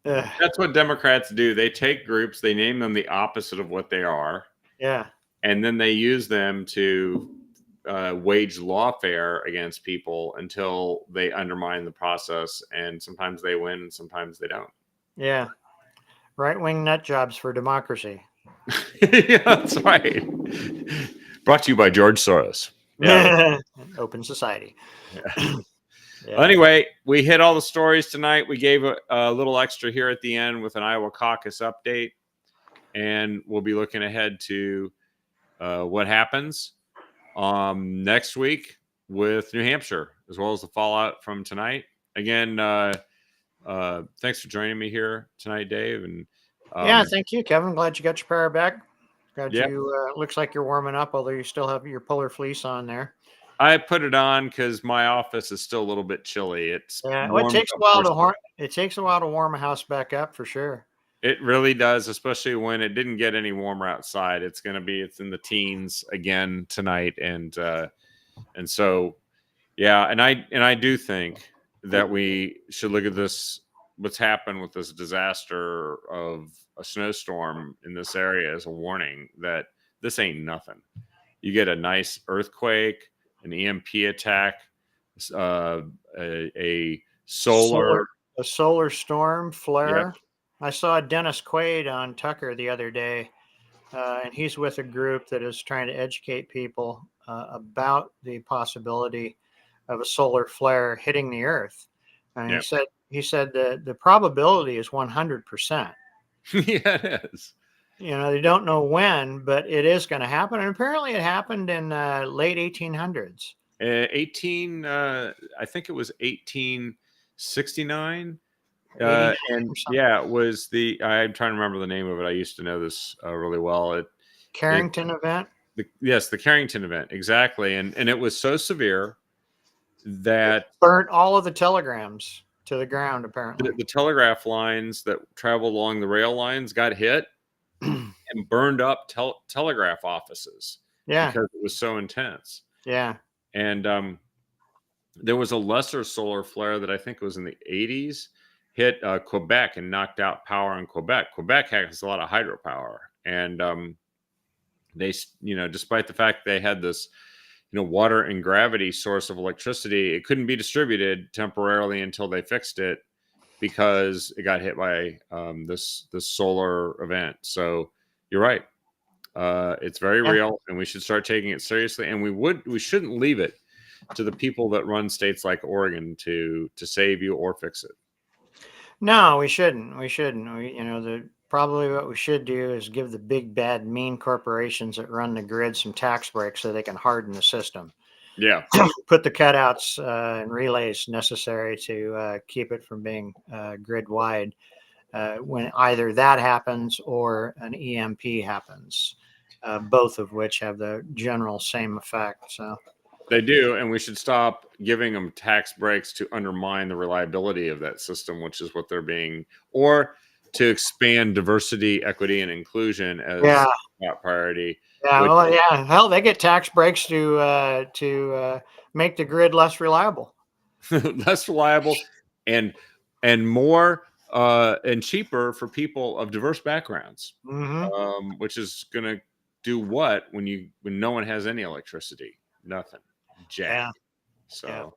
That's what Democrats do. They take groups, they name them the opposite of what they are. Yeah. And then they use them to wage lawfare against people until they undermine the process. And sometimes they win, and sometimes they don't. Yeah. Right-wing nut jobs for democracy. Yeah, that's right. Brought to you by George Soros. Yeah. Open society. Yeah. Yeah. Anyway, we hit all the stories tonight. We gave a little extra here at the end with an Iowa caucus update. And we'll be looking ahead to what happens next week with New Hampshire, as well as the fallout from tonight. Again, thanks for joining me here tonight, Dave. And thank you, Kevin. Glad you got your power back. You. Looks like you're warming up, although you still have your polar fleece on there. I put it on because my office is still a little bit chilly. It takes a while to warm a house back up for sure. It really does, especially when it didn't get any warmer outside. It's in the teens again tonight, and so and I do think that we should look at what's happened with this disaster of a snowstorm in this area as a warning that this ain't nothing. You get a nice earthquake, an EMP attack, a solar storm flare. Yeah. I saw Dennis Quaid on Tucker the other day, and he's with a group that is trying to educate people about the possibility of a solar flare hitting the Earth. And he said the probability is 100%. Yeah, it is. They don't know when, but it is going to happen. And apparently it happened in late 1800s. I think it was 1869. And it was I'm trying to remember the name of it. I used to know this really well. Carrington event? Yes, the Carrington event. Exactly. And it was so severe that it burnt all of the telegrams to the ground, apparently. The telegraph lines that traveled along the rail lines got hit and burned up telegraph offices. Yeah. Because it was so intense. Yeah. And there was a lesser solar flare that I think was in the 80s, hit Quebec and knocked out power in Quebec. Quebec has a lot of hydropower. And they, despite the fact they had this, water and gravity source of electricity, it couldn't be distributed temporarily until they fixed it because it got hit by this solar event. So you're right. It's very real, and we should start taking it seriously. And we shouldn't leave it to the people that run states like Oregon to save you or fix it. No, we shouldn't. Probably what we should do is give the big, bad, mean corporations that run the grid some tax breaks so they can harden the system. Yeah. Put the cutouts and relays necessary to keep it from being grid wide when either that happens or an EMP happens, both of which have the general same effect. So they do, and we should stop giving them tax breaks to undermine the reliability of that system, which is what they're being, or to expand diversity, equity, and inclusion as top priority. Yeah, hell, they get tax breaks to make the grid less reliable. Less reliable, and and more and cheaper for people of diverse backgrounds, which is going to do what when no one has any electricity? Nothing. Jack. Yeah. So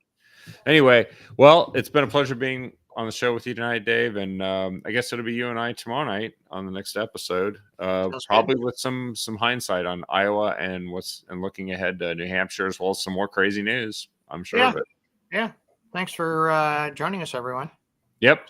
anyway, well, it's been a pleasure being on the show with you tonight, Dave. And I guess it'll be you and I tomorrow night on the next episode, probably with some hindsight on Iowa and looking ahead to New Hampshire, as well as some more crazy news. I'm sure of it. Yeah. Thanks for joining us, everyone. Yep.